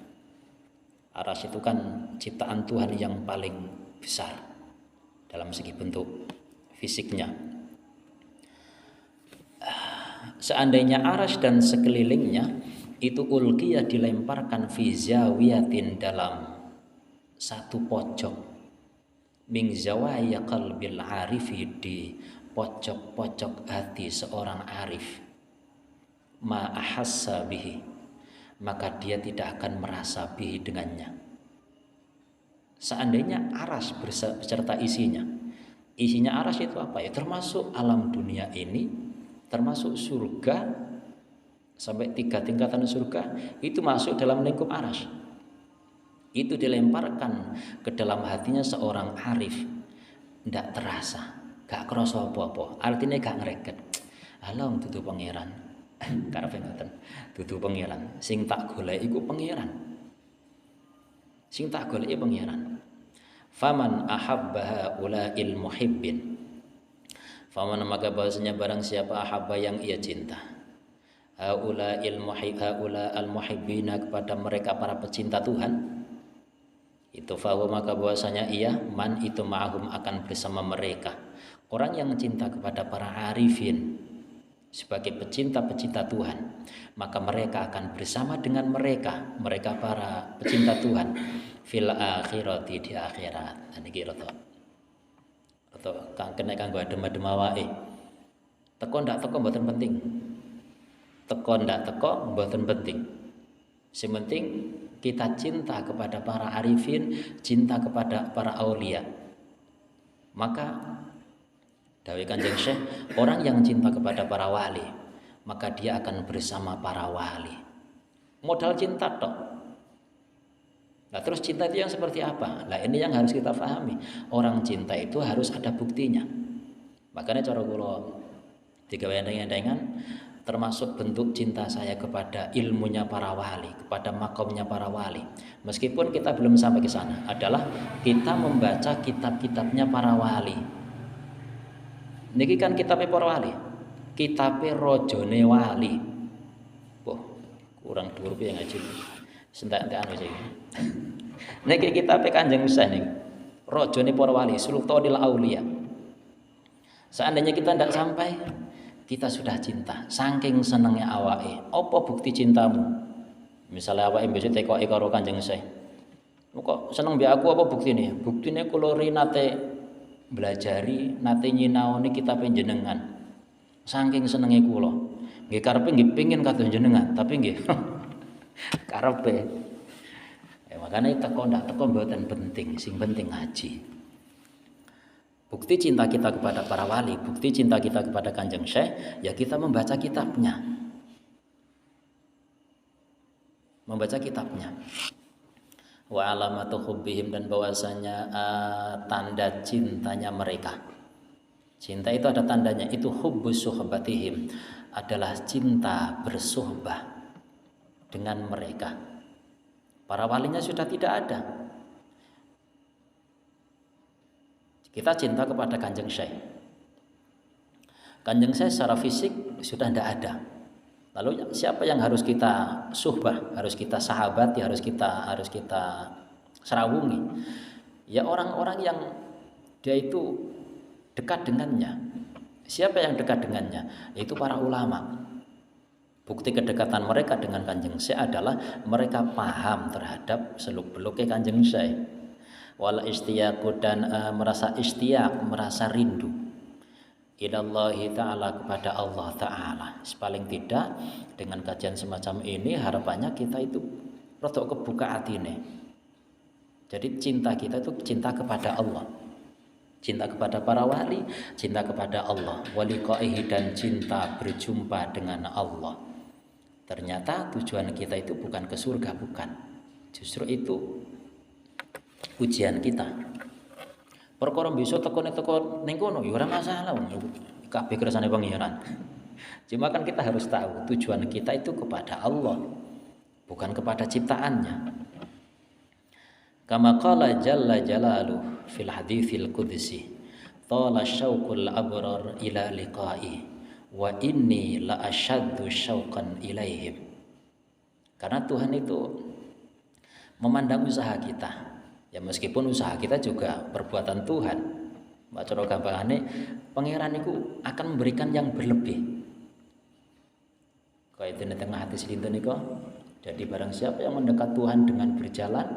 Arasy itu kan ciptaan Tuhan yang paling besar dalam segi bentuk fisiknya. Seandainya arasy dan sekelilingnya itu ulqiyah, dilemparkan fi zawiyatin, dalam satu pojok, min zawaya qalbil arifi, di pojok-pojok hati seorang arif, ma ahassa bihi, maka dia tidak akan merasa bihi dengannya. Seandainya aras beserta isinya aras itu apa ya? Termasuk alam dunia ini, termasuk surga, sampai 3 tingkatan surga itu masuk dalam lingkup aras. Itu dilemparkan ke dalam hatinya seorang arif, tidak terasa, gak kerasa apa-apa, artinya gak ngereket. Alam tutu pangeran, karepe ngoten, dudu pangeran, sing tak golek iku pangeran, sing tak goleki pangeran. Faman ahabbaha ulail muhibbin, faman maka bahasanya barang siapa ahabba yang ia cinta, ulail muhibbina, kepada mereka para pecinta Tuhan, itu fahuwa maka bahwasanya ia man itu ma'hum, akan bersama mereka. Orang yang cinta kepada para arifin sebagai pecinta-pecinta Tuhan, maka mereka akan bersama dengan mereka para pecinta Tuhan fil akhirati, di akhirat. Niki rada kang kena kanggo adem-adem awake. Teko ndak teko mboten penting. Teko ndak teko mboten penting. Sing penting kita cinta kepada para arifin, cinta kepada para aulia. Maka dawuh Kanjeng Syekh, orang yang cinta kepada para wali, maka dia akan bersama para wali. Modal cinta tok. Nah, terus cinta itu yang seperti apa? Nah, ini yang harus kita pahami. Orang cinta itu harus ada buktinya. Makanya cara kula digawe endeng-endengan, termasuk bentuk cinta saya kepada ilmunya para wali, kepada makomnya para wali. Meskipun kita belum sampai ke sana, adalah kita membaca kitab-kitabnya para wali. Niki kan kitabnya para wali, kitabnya rojone wali. Wah, kurang dhuwur piye ngaji. Sentak-entekan wis iki. Niki kitabnya Kanjeng Syekh niki. Rojone para wali, Sultanul Auliya. Seandainya kita tidak sampai, kita sudah cinta, saking senengnya awake. Apa bukti cintamu? Misalnya awake mbesuk tekoki karo Kanjeng Syekh. Kok seneng mbek aku, apa buktine? Buktine kula nate belajari, nate nyinaoni kitab jenengan. Saking senenge kula. Nggih karepe nggih pengin kados jenengan, tapi nggih karepe. Makanya teko ndak teko mboten penting, sing penting ngaji. Bukti cinta kita kepada para wali, bukti cinta kita kepada Kanjeng Syekh, ya kita membaca kitabnya. Membaca kitabnya. Wa alamatu hubbihim, dan bahwasanya tanda cintanya mereka. Cinta itu ada tandanya, itu hubbus suhbatihim, adalah cinta bersuhbah dengan mereka. Para walinya sudah tidak ada. Kita cinta kepada Kanjeng Syekh. Kanjeng Syekh secara fisik sudah tidak ada. Lalu siapa yang harus kita suhbah, harus kita sahabati, harus kita serawungi? Ya orang-orang yang dia itu dekat dengannya. Siapa yang dekat dengannya? Yaitu para ulama. Bukti kedekatan mereka dengan Kanjeng Syekh adalah mereka paham terhadap seluk-beluknya Kanjeng Syekh. wal istiyaqu dan merasa istiyaq, merasa rindu ilallahi ta'ala, kepada Allah ta'ala. Paling tidak dengan kajian semacam ini harapannya kita itu rodok kebuka hatine. Jadi cinta kita itu cinta kepada Allah, cinta kepada para wali, cinta kepada Allah, waliqaihi, dan cinta berjumpa dengan Allah. Ternyata tujuan kita itu bukan ke surga, bukan. Justru itu ujian kita. Perkara bisa teko ning kono ya ora masalah, kabeh kersane pangeran. Cuma kan kita harus tahu tujuan kita itu kepada Allah, bukan kepada ciptaannya. Kama qala jalla jalaluhu fil haditsil qudsi, tala syauqul abrar ila liqa'i wa inni la asyaddu syauqan ilaihim. Karena Tuhan itu memandang usaha kita, ya meskipun usaha kita juga perbuatan Tuhan. Baca gampangane pangeran itu akan memberikan yang berlebih. Kaya di tengah hati sinten niku. Jadi barang siapa yang mendekat Tuhan dengan berjalan,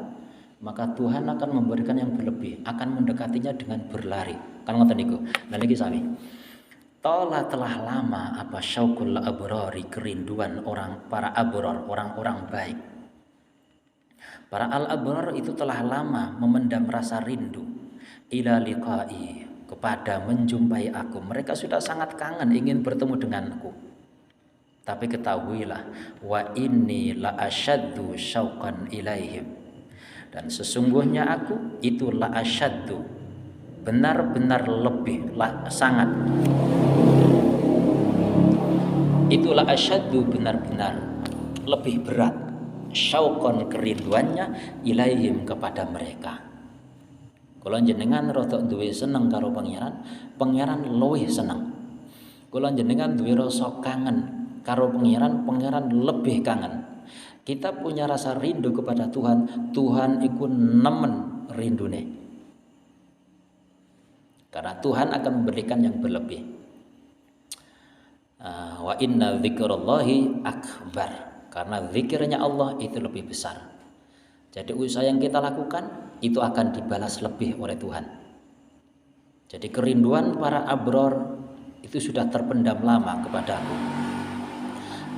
maka Tuhan akan memberikan yang berlebih, akan mendekatinya dengan berlari. Kan ngoten niku. Nah niki sami. Telah lama apa syauqul abrari, kerinduan para abror, orang-orang baik. Para al-abrar itu telah lama memendam rasa rindu ila liqa'i, kepada menjumpai aku. Mereka sudah sangat kangen ingin bertemu denganku. Tapi ketahuilah, wa inni la asyaddu syauqan ilaihim, dan sesungguhnya aku itu la asyaddu, benar-benar lebih, sangat, itulah asyaddu, benar-benar lebih berat, syauqan, kerinduannya, ilaihim, kepada mereka. Kalau jenengan rodok duwe seneng karo pangeran, pangeran luwih seneng. Kalau jenengan duwe rasa kangen karo pangeran, pangeran lebih kangen. Kita punya rasa rindu kepada Tuhan, Tuhan iku nemen rindune. Karena Tuhan akan memberikan yang berlebih. Wa inna dzikrallahi akbar, karena zikirnya Allah itu lebih besar. Jadi usaha yang kita lakukan itu akan dibalas lebih oleh Tuhan. Jadi kerinduan para abror itu sudah terpendam lama kepada aku.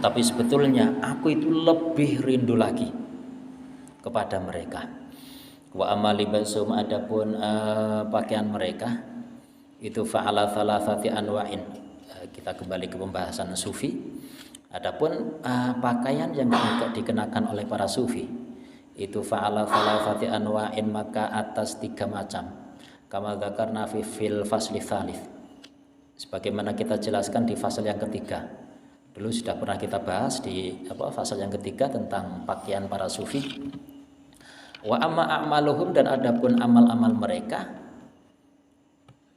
Tapi sebetulnya aku itu lebih rindu lagi kepada mereka. Wa amali basum, adapun pakaian mereka itu fa'ala thalathati anwa'in. Kita kembali ke pembahasan sufi. Adapun pakaian yang dikenakan oleh para sufi itu fa'ala thalathati anwa'in, maka atas 3 macam. Kama dzakarna fi fil fasli tsalits, sebagaimana kita jelaskan di fasal yang ketiga. Dulu sudah pernah kita bahas di fasal yang ketiga tentang pakaian para sufi. Wa amma a'maluhum, dan adapun amal-amal mereka,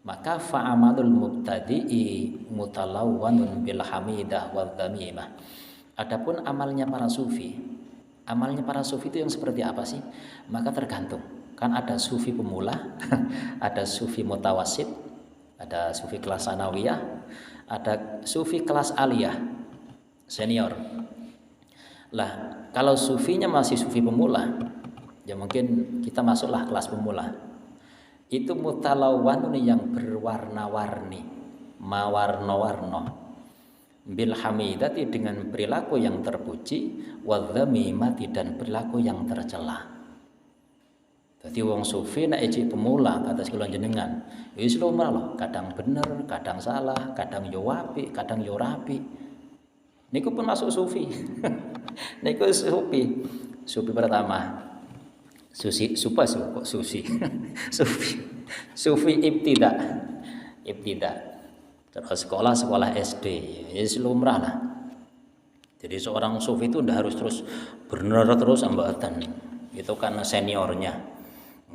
maka fa'amalul mubtadi'i mutalawwanun bil hamidah wal dzamimah. Adapun amalnya para sufi itu yang seperti apa sih? Maka tergantung. Kan ada sufi pemula, ada sufi mutawasid, ada sufi kelas sanawiyah, ada sufi kelas aliyah, senior. Lah, kalau sufinya masih sufi pemula, ya mungkin kita masuklah kelas pemula. Itu mutalawwanun, yang berwarna-warni, mawarna-warna, bil hamidati, dengan perilaku yang terpuji, wadzamimati, dan perilaku yang tercela. Jadi wong sufi nek ejik pemula kata kula jenengan, wis lumrah loh, kadang bener, kadang salah, kadang yo apik, kadang yo rapi. Niku pun masuk sufi. Niku sufi. Sufi pertama. Sufi. Sufi ibtida. Terus sekolah SD, ya lumrah lah. Jadi seorang sufi itu ndak harus terus bener terus ambatan. Itu karena seniornya.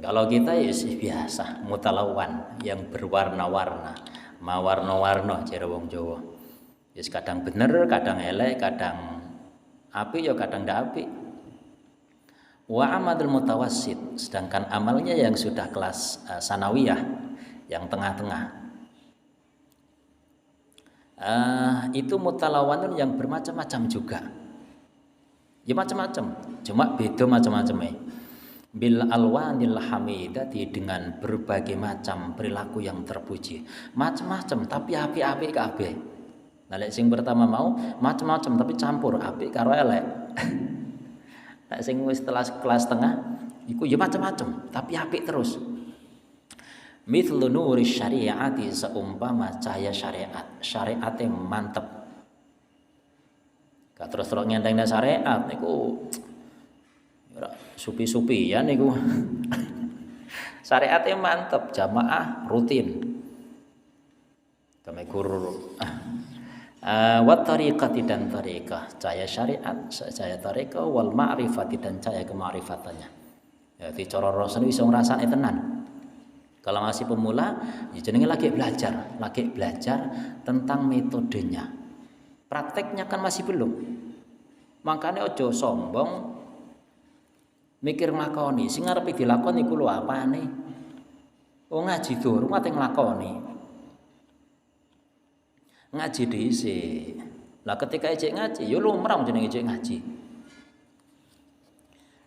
Kalau kita ya biasa, mutalawwan, yang berwarna-warna, mawarna-warna jare wong Jawa. Wis kadang bener, kadang elek, kadang apik ya kadang ndak apik. Wa amadul mutawassit, sedangkan amalnya yang sudah kelas sanawiyah, yang tengah-tengah. Itu mutalawanun, yang bermacam-macam juga. Ya macam-macam, cuma beda macam-macamnya. bil alwanil hamidati, dengan berbagai macam perilaku yang terpuji. Macam-macam tapi apik-apik kabeh. Nah lek sing pertama mau macam-macam tapi campur apik karo elek. Lek sing wis kelas tengah iku ya macam-macam tapi apik terus. Mithlu nuri syariati, seumpama cahaya syariat. Syariate mantep. Gak terus-terus ngentengna syariat niku supi-supi ya niku. Syariatnya mantep, jamaah rutin. Kami guru wa tariqati, dan tariqah, cahaya syariat, cahaya tariqah, wal ma'rifati, dan cahaya kema'rifatannya. Jadi cara rasane iso ngrasane tenan. Kalau masih pemula, ya jenenge lagi belajar tentang metodenya. Prakteknya kan masih belum. Makanya ojo sombong mikir nglakoni, sing arepe dilakoni iku lho apane. Oh ngaji durung ate nglakoni. Ngaji dhisik. Lah ketika ejek ngaji, ya lumrah jenenge ejek ngaji.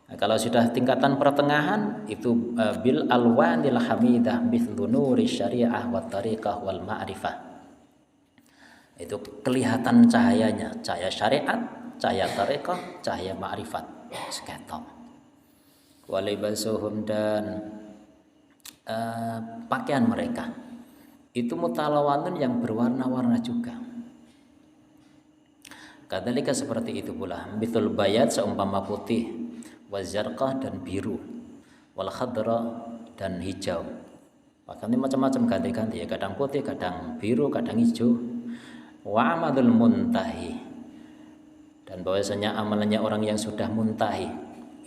Nah, kalau sudah tingkatan pertengahan itu bil alwanil hamidah mithlu nuri syariah wa tariqah wal ma'rifah. Itu kelihatan cahayanya, cahaya syariat, cahaya tariqah, cahaya ma'rifat. Seketok. Walibasuhum, dan pakaian mereka itu mutalawanun, yang berwarna-warna juga. Kadzalika, seperti itu pula, mithul bayat, seumpama putih, wazarqah, dan biru, wal khadra, dan hijau. Pakaiannya macam-macam, ganti-ganti ya, kadang putih, kadang biru, kadang hijau. Wa amadul muntahi, dan bahwasanya amalannya orang yang sudah muntahi,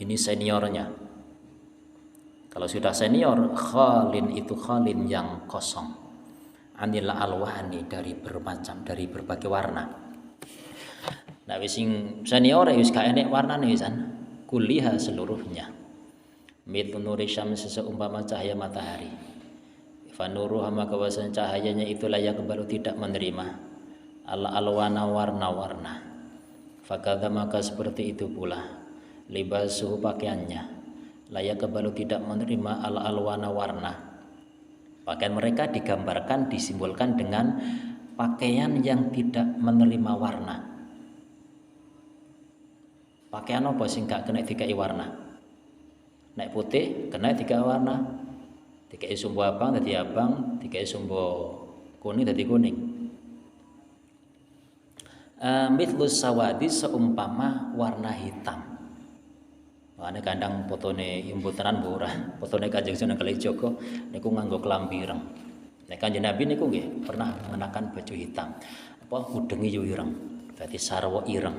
ini seniornya. Kalau sudah senior, khalin, itu khalin yang kosong, anil alwani, dari berbagai warna. Nah wis sing senior wis gak enek warnane wisan, kuliah seluruhnya. Mithlu nuri syamsi, seumpama cahaya matahari. Fanuruha, maka bahwasanya cahayanya itu layak baru tidak menerima al-alwana, warna-warna. Fakadha, maka seperti itu pula libasuhu, pakaiannya, layak baru tidak menerima al-alwana, warna. Pakaian mereka digambarkan, disimbolkan dengan pakaian yang tidak menerima warna. Pakaian apa sing gak kena dikai warna? Nek putih kena dikai warna, dikai sumbu abang dadi abang, dikai sumbu kuning dadi kuning. Mithlus sawadi, seumpama warna hitam. Makanya kandang fotone imputenan ora, fotone Kanjeng Sunan Kalijaga niku nganggo klambi ireng. Nek Kanjeng Nabi niku nggih pernah mengenakan baju hitam. Apa udenge yo ireng, dadi sarwa ireng.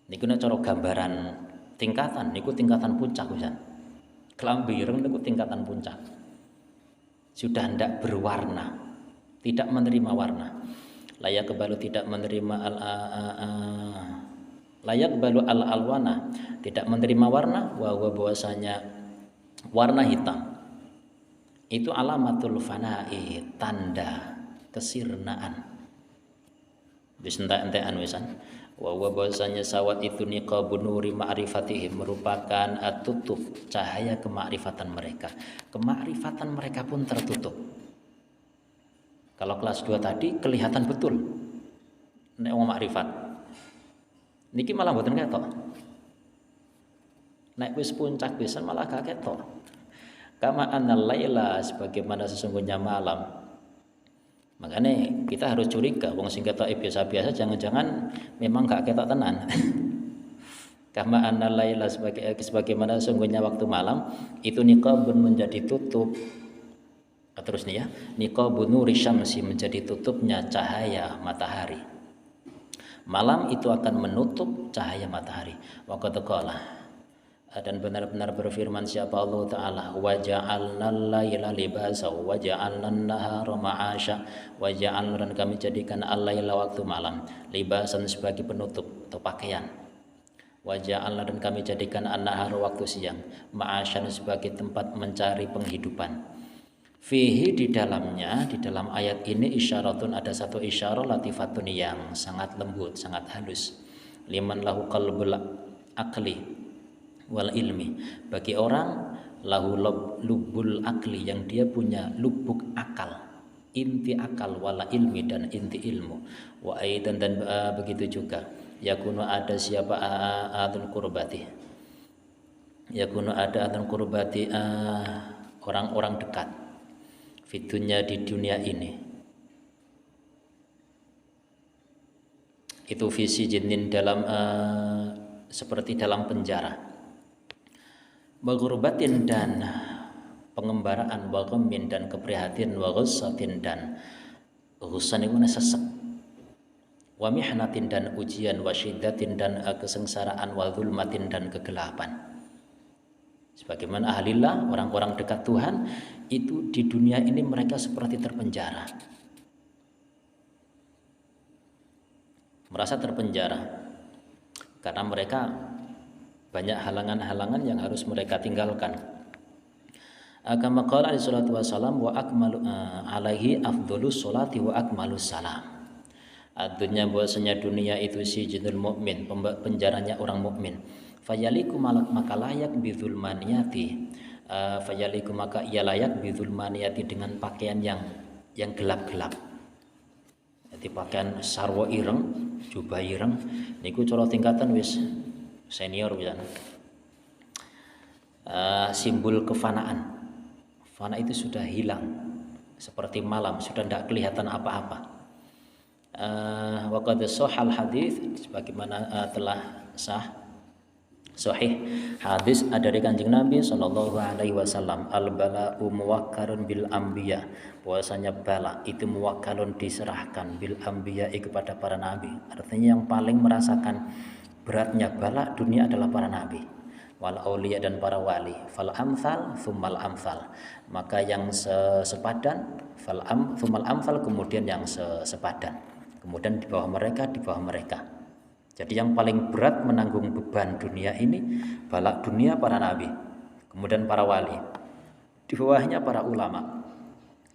Niku nek cara gambaran tingkatan niku tingkatan puncak pisan. Klambi ireng niku tingkatan puncak. Sudah ndak berwarna, tidak menerima warna. Layak kebalu, tidak menerima layak balu al-alwana, tidak menerima warna, wa bahwasanya warna hitam itu alamatul fana'i, tanda kesirnaan. Wis entek-entekan wisan. Wa bahwasanya sawat itu niqabun nuri ma'rifatihim, merupakan tutup cahaya kemakrifatan mereka. Kemakrifatan mereka pun tertutup. Kalau kelas 2 tadi kelihatan betul nek wong makrifat. Niki malah mboten ketok. Nek wis puncak pisan malah gak ketok. Kama annal laila, sebagaimana sesungguhnya malam. Makanya kita harus curiga wong sing ketok biasa-biasa, jangan-jangan memang gak ketok tenan. Kama annal laila, sebagaimana sesungguhnya waktu malam itu niqabun, menjadi tutup. Terus nih ya, niqabun nuri syamsi, menjadi tutupnya cahaya matahari. Malam itu akan menutup cahaya matahari. Wa qad qala, dan benar-benar berfirman siapa Allah Ta'ala, wa ja'alnal laila libasa wa ja'alnan nahara ma'asya, wa ja'alna, dan kami jadikan al-laila, waktu malam, libasan, sebagai penutup atau pakaian, wa ja'alna, dan kami jadikan an-nahara, waktu siang, ma'asyan, sebagai tempat mencari penghidupan. Fihi, di dalamnya, di dalam ayat ini isyaratun, ada satu isyarat latifatun yang sangat lembut, sangat halus. Liman lahu qalbul akli, wal ilmi, bagi orang lahu lubul akli, yang dia punya lubuk akal, inti akal, wala ilmi, dan inti ilmu. Wa aidan, dan begitu juga yakunu ada siapa adul qurbati, yakunu ada adul qurbati, orang-orang dekat, fitunya di dunia ini, itu visi jinin dalam seperti dalam penjara, bagurbatin, dan pengembaraan, waghamin, dan keprihatinan, waghussatin, dan ghussan itu sesek, wa mihnatin, dan ujian, wasyiddatin, dan kesengsaraan, wa zulmatin, dan kegelapan. Sebagaimana ahlillah, orang-orang dekat Tuhan itu di dunia ini mereka seperti terpenjara, merasa terpenjara karena mereka banyak halangan-halangan yang harus mereka tinggalkan. Kama qala alaihi salatu wassalam, wa akmalu alaihi afdhalus sholati wa akmalus salam. Artinya bahwasanya dunia itu sijnul mukmin, penjaranya orang mukmin. Fayaliku maka layak bizulmaniyati, fayaliku maka ia layak bizulmaniyati, dengan pakaian yang gelap-gelap. Jadi pakaian sarwa ireng, jubah ireng niku cara tingkatan wis senior bisa. Simbol kefanaan. Fana itu sudah hilang seperti malam, sudah tidak kelihatan apa-apa. Wa qad sahal hadis, sebagaimana telah sahih hadis dari Kanjeng Nabi sallallahu alaihi wasallam, al bala'u muwakkalun bil anbiya, bahwasanya bala itu muwakkalun, diserahkan, bil anbiya kepada para nabi. Artinya yang paling merasakan beratnya bala dunia adalah para nabi, wal auliya, dan para wali. Fal amsal tsummal amsal, maka yang sepadan, tsummal amsal, kemudian yang sepadan, kemudian di bawah mereka, di bawah mereka. Jadi yang paling berat menanggung beban dunia ini balak dunia para nabi, kemudian para wali, di bawahnya para ulama,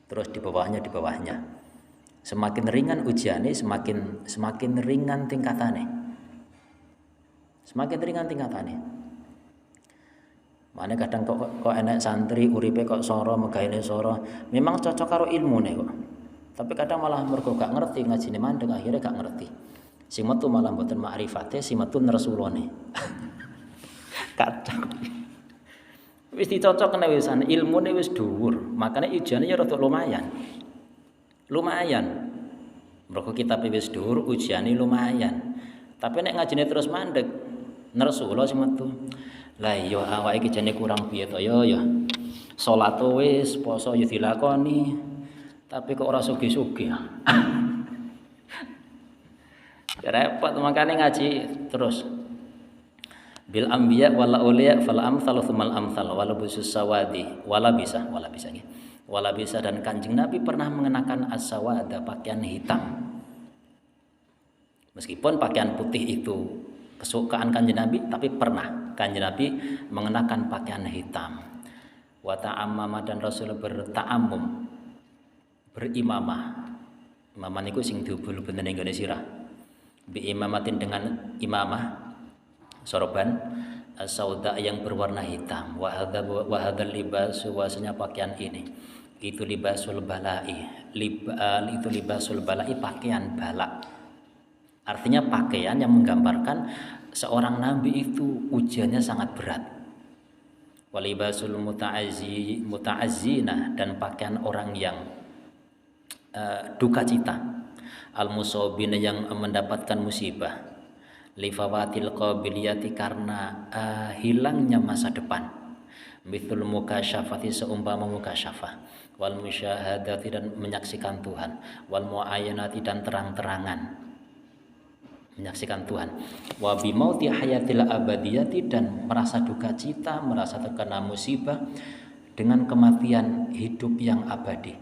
terus di bawahnya. Semakin ringan ujiannya, semakin ringan tingkatannya. Mana kadang kok enak santri uripe kok soro, megaine soro, memang cocok karo ilmune kok. Tapi kadang malah mergo gak ngerti ngajine mandeg, akhirnya gak ngerti. Sing metu malah mboten makrifate, sing metu nersulone. Kadang wis dicocokne wisan, ilmune wis dhuwur, makane ujiane ya rada lumayan. Mergo kitabe wis dhuwur, ujiane lumayan. Tapi nek ngajine terus mandeg, nersulo sing metu. Lah iya awake iki jane kurang piye to ya. Salat wis, poso ya dilakoni, tapi kok ora sugih-sugih. Ya repot, makanya ngaji terus. Bil anbiya wal auliya fal amsal tsummal amsal wala bisus sawadi wala bisa dan Kanjeng Nabi pernah mengenakan as-sawada, pakaian hitam. Meskipun pakaian putih itu kesukaan Kanjeng Nabi, tapi pernah Kanjeng Nabi mengenakan pakaian hitam. Wa ta'ammama, dan Rasul berta'ammum, berimamah. Imamah niku sing diubul benten nggone sirah. Bi imamatin, dengan imamah sorban sauda yang berwarna hitam. Wa hadzal libas, wasanya pakaian ini itu libasul balai, itu libasul balai, pakaian bala. Artinya pakaian yang menggambarkan seorang nabi itu ujiannya sangat berat. Walibasul muta'azzina, dan pakaian orang yang duka cita. Al-musabina, yang mendapatkan musibah. Lifawatil qabiliyati, karena hilangnya masa depan. Mithul mukasyafati, seumpama mukasyafah. Wal musyahadati, dan menyaksikan Tuhan. Wal muayyanati, dan terang-terangan menyaksikan Tuhan. Wa bimauti hayatil abadiyati, dan merasa duka cita, merasa terkena musibah dengan kematian hidup yang abadi.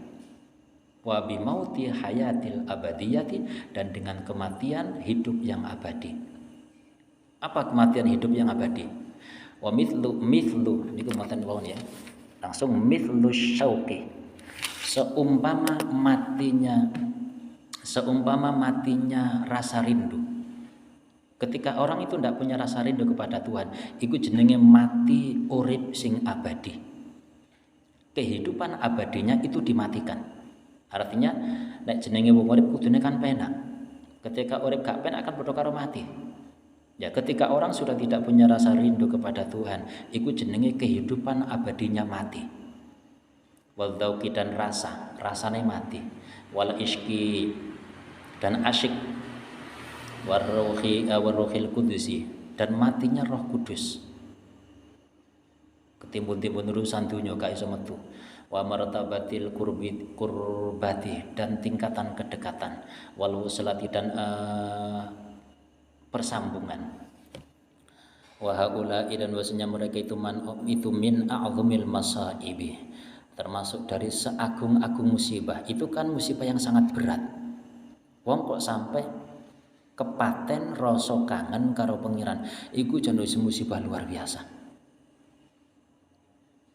Wa bimauti hayatil abadiyati, dan dengan kematian hidup yang abadi. Apa kematian hidup yang abadi? Wa mithlu niku mboten wawon ya. Langsung mithlu syauqi. Seumpama matinya rasa rindu. Ketika orang itu tidak punya rasa rindu kepada Tuhan, itu jenenge mati urip sing abadi. Kehidupan abadinya itu dimatikan. Artinya nek jenenge wong urip kudune kan penak. Ketika urip gak penak akan padha karo mati. Ya, ketika orang sudah tidak punya rasa rindu kepada Tuhan, itu jenenge kehidupan abadinya mati. Wal dzauqi dan rasane mati. Wal iski dan asyik. Warruhil kudusi dan matinya Roh Kudus. Ketimbun-timbun urusan dunia gak iso metu. Wa martabatil kurbati dan tingkatan kedekatan. Wal wuslati dan persambungan. Wa haula dan wasanya mereka itu min a'zamil masaibi, termasuk dari seagung-agung musibah. Itu kan musibah yang sangat berat. Wong kok sampai kepaten rasa kangen karo pengiran, iku jan musibah luar biasa.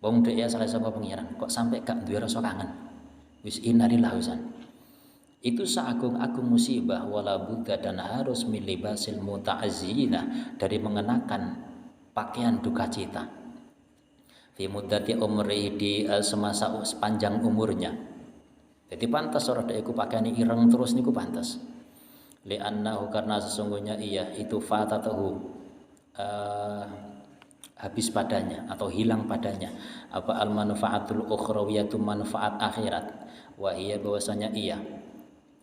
Wong dhek ya salah sapa pengiran, kok sampai gak duwe rasa kangen. Wis innalillahi wisan. Itu seagung-agung musibah, wala budda dan harus milibasil muta'azzina, dari mengenakan pakaian duka cita. Fi muddati umri, di semasa sepanjang umurnya. Jadi pantas ora dhek iku pakaiane ireng terus niku pantas. Li'annahu karena sesungguhnya ia itu fatatahu habis padanya atau hilang padanya apa al manfaatul ukhrawiyatu manfaat akhirat wa hiya bahwasanya ia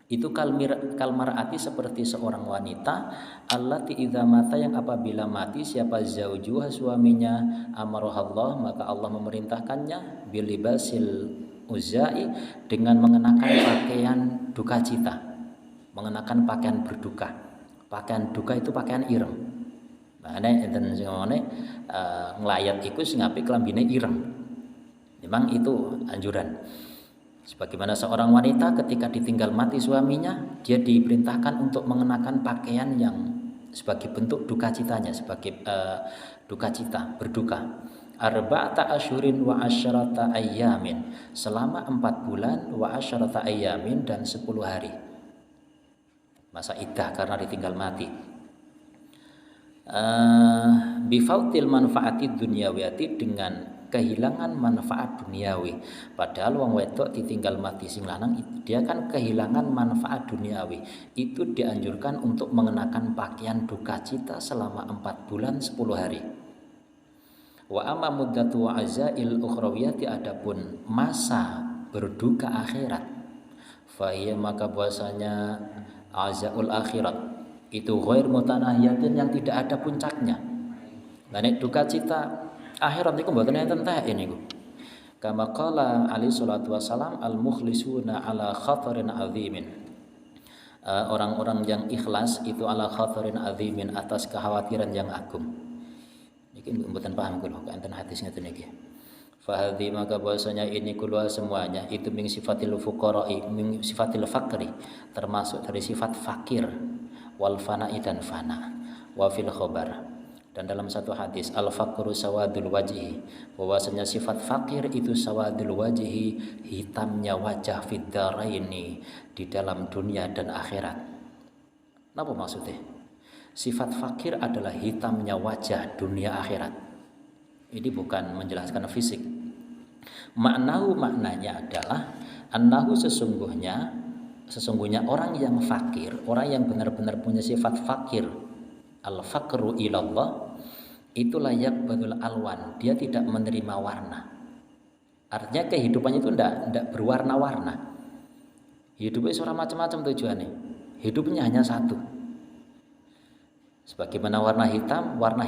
itu kalmar'ati seperti seorang wanita allati idza mata yang apabila mati siapa zaujuha suaminya amarahallah maka Allah memerintahkannya bilibasil uzai dengan mengenakan pakaian duka cita, mengenakan pakaian berduka. Pakaian duka itu pakaian ireng. Makanya enten sing ngene nglayat iku sing apik klambine ireng. Memang itu anjuran. Sebagaimana seorang wanita ketika ditinggal mati suaminya, dia diperintahkan untuk mengenakan pakaian yang sebagai bentuk duka citanya, sebagai duka cita, berduka. Arba'ata asyurin wa asyarata ayyamin, selama 4 bulan wa asyarata ayyamin dan 10 hari. Masa iddah karena ditinggal mati. Bifautil manfaati dunyawiyati, dengan kehilangan manfaat duniawi. Padahal wong wedok ditinggal mati sing lanang dia kan kehilangan manfaat duniawi. Itu dianjurkan untuk mengenakan pakaian duka cita selama 4 bulan 10 hari. Wa amma muddatu azail ukhrawiyati, adapun masa berduka akhirat, fa iya maka bahwasanya azaul akhirat itu ghair mutanahiyatin, yang tidak ada puncaknya. Lah nek duka cita akhirat niku mboten enten entek niku. Kama qala alaihi salatu wasalam al mukhlisuna ala khatarin azimin. Orang-orang yang ikhlas itu ala khatarin azimin, atas kekhawatiran yang agung. Iki mboten paham kula kok enten hadis ngeten iki. Fahadhi maka bahwasanya ini kuluha semuanya itu min sifatil fuqara'i, min sifatil faqri, termasuk dari sifat fakir, wal fana'i dan fana, wa fil khabar, dan dalam satu hadis al faqru sawadul wajhi, bahwasanya sifat fakir itu sawadul wajhi, hitamnya wajah fid daraini, di dalam dunia dan akhirat. Napa maksudnya? Sifat fakir adalah hitamnya wajah dunia akhirat. Ini bukan menjelaskan fisik. Maknanya adalah annahu sesungguhnya orang yang fakir, orang yang benar-benar punya sifat fakir, al-faqru ilallah, itu layak badul alwan, dia tidak menerima warna. Artinya kehidupannya itu tidak berwarna-warna. Hidupnya seorang macam-macam tujuannya. Hidupnya hanya satu. Sebagaimana warna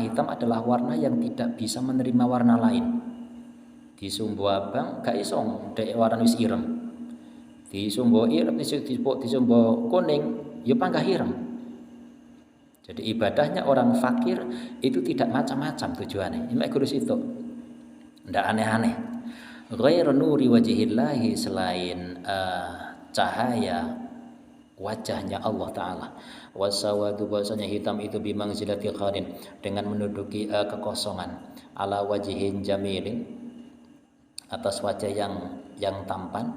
hitam adalah warna yang tidak bisa menerima warna lain. Di sumbo abang gak iso dek warna wis ireng. Di sumbo ireng di sumbo kuning ya panggah ireng. Jadi ibadahnya orang fakir itu tidak macam-macam tujuannya. Ini kurus itu. Ndak aneh-aneh. Ghairu nuri wajhillahi, selain cahaya wajahnya Allah Ta'ala. Wasawadu, bahwasanya hitam itu bimangzilati qarin, dengan menduduki kekosongan, ala wajhin jamilin, atas wajah yang tampan,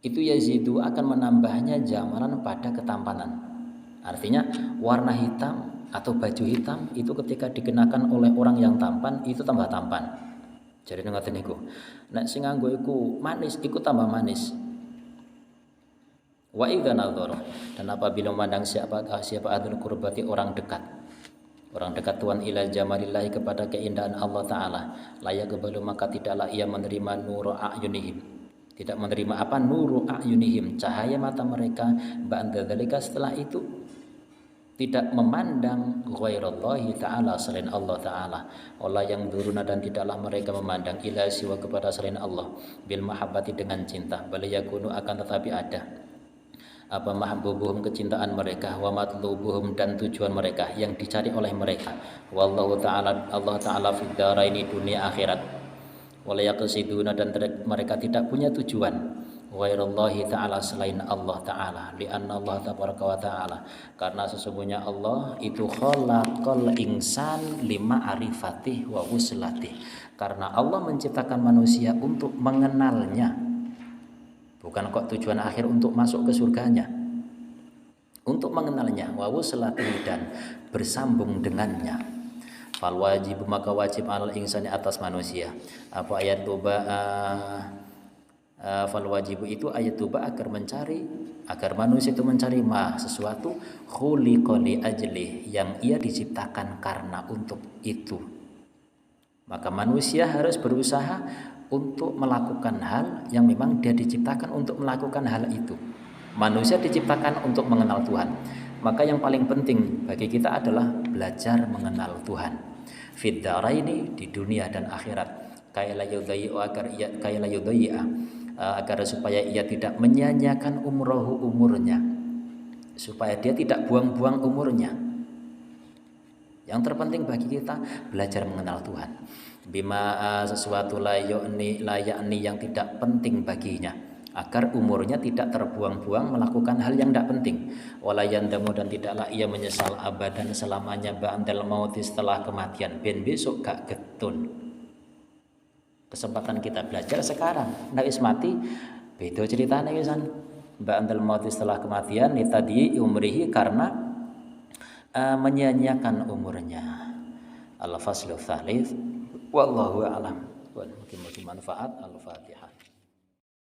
itu yazidu akan menambahnya jamalan pada ketampanan. Artinya warna hitam atau baju hitam itu ketika dikenakan oleh orang yang tampan itu tambah tampan. Jadi ngoten niku. Nek sing nganggo iku manis iku tambah manis. Wa idza nadhara, dan apabila memandang siapa ahli qurbati orang dekat Tuhan ila jamalillahi kepada keindahan Allah Ta'ala, layak kebalu maka tidaklah ia menerima nuru a'yunihim, tidak menerima apa nuru a'yunihim, cahaya mata mereka, ba'da dzalika setelah itu tidak memandang ghairallahi ta'ala selain Allah Ta'ala, wala yang duruna dan tidaklah mereka memandang ila siwa kepada selain Allah bil mahabbati dengan cinta, bal yakunu akan tetapi ada apa mahbubuhum kecintaan mereka, wa matlubuhum dan tujuan mereka yang dicari oleh mereka, wallahu ta'ala Allah ta'ala fid dharaini dunia akhirat, wala yaqsiduna dan mereka tidak punya tujuan ghairallahi ta'ala selain Allah ta'ala, lianna Allah tabaraka wa ta'ala karena sesungguhnya Allah itu khalaqal insan lima arifatih wa uslatih, karena Allah menciptakan manusia untuk mengenalnya, bukan kok tujuan akhir untuk masuk ke surganya, untuk mengenalnya, wa wuslatihi dan bersambung dengannya. Fal wajib maka wajib alal insani atas manusia apa ayat tuba fal wajib itu ayat tuba agar manusia itu mencari sesuatu khuliqa li ajli yang ia diciptakan karena untuk itu. Maka manusia harus berusaha untuk melakukan hal yang memang dia diciptakan untuk melakukan hal itu. Manusia diciptakan untuk mengenal Tuhan. Maka yang paling penting bagi kita adalah belajar mengenal Tuhan. Fid dharaini di dunia dan akhirat. Agar supaya ia tidak menyanyiakan umurnya. Supaya dia tidak buang-buang umurnya. Yang terpenting bagi kita belajar mengenal Tuhan. Bima sesuatu layakni yang tidak penting baginya, agar umurnya tidak terbuang-buang melakukan hal yang tidak penting. Walayandamu dan tidaklah ia menyesal abadan selamanya ba'dal mauti setelah kematian. Ben besok gak getun. Kesempatan kita belajar sekarang. Nek wis mati beda ceritane wisan. Ba'dal mauti setelah kematian tadi umrihi karena menyia-nyiakan umurnya. Al-faslu tsalits wallahu a'lam. Wa mungkin manfaat. Al-Fatihah.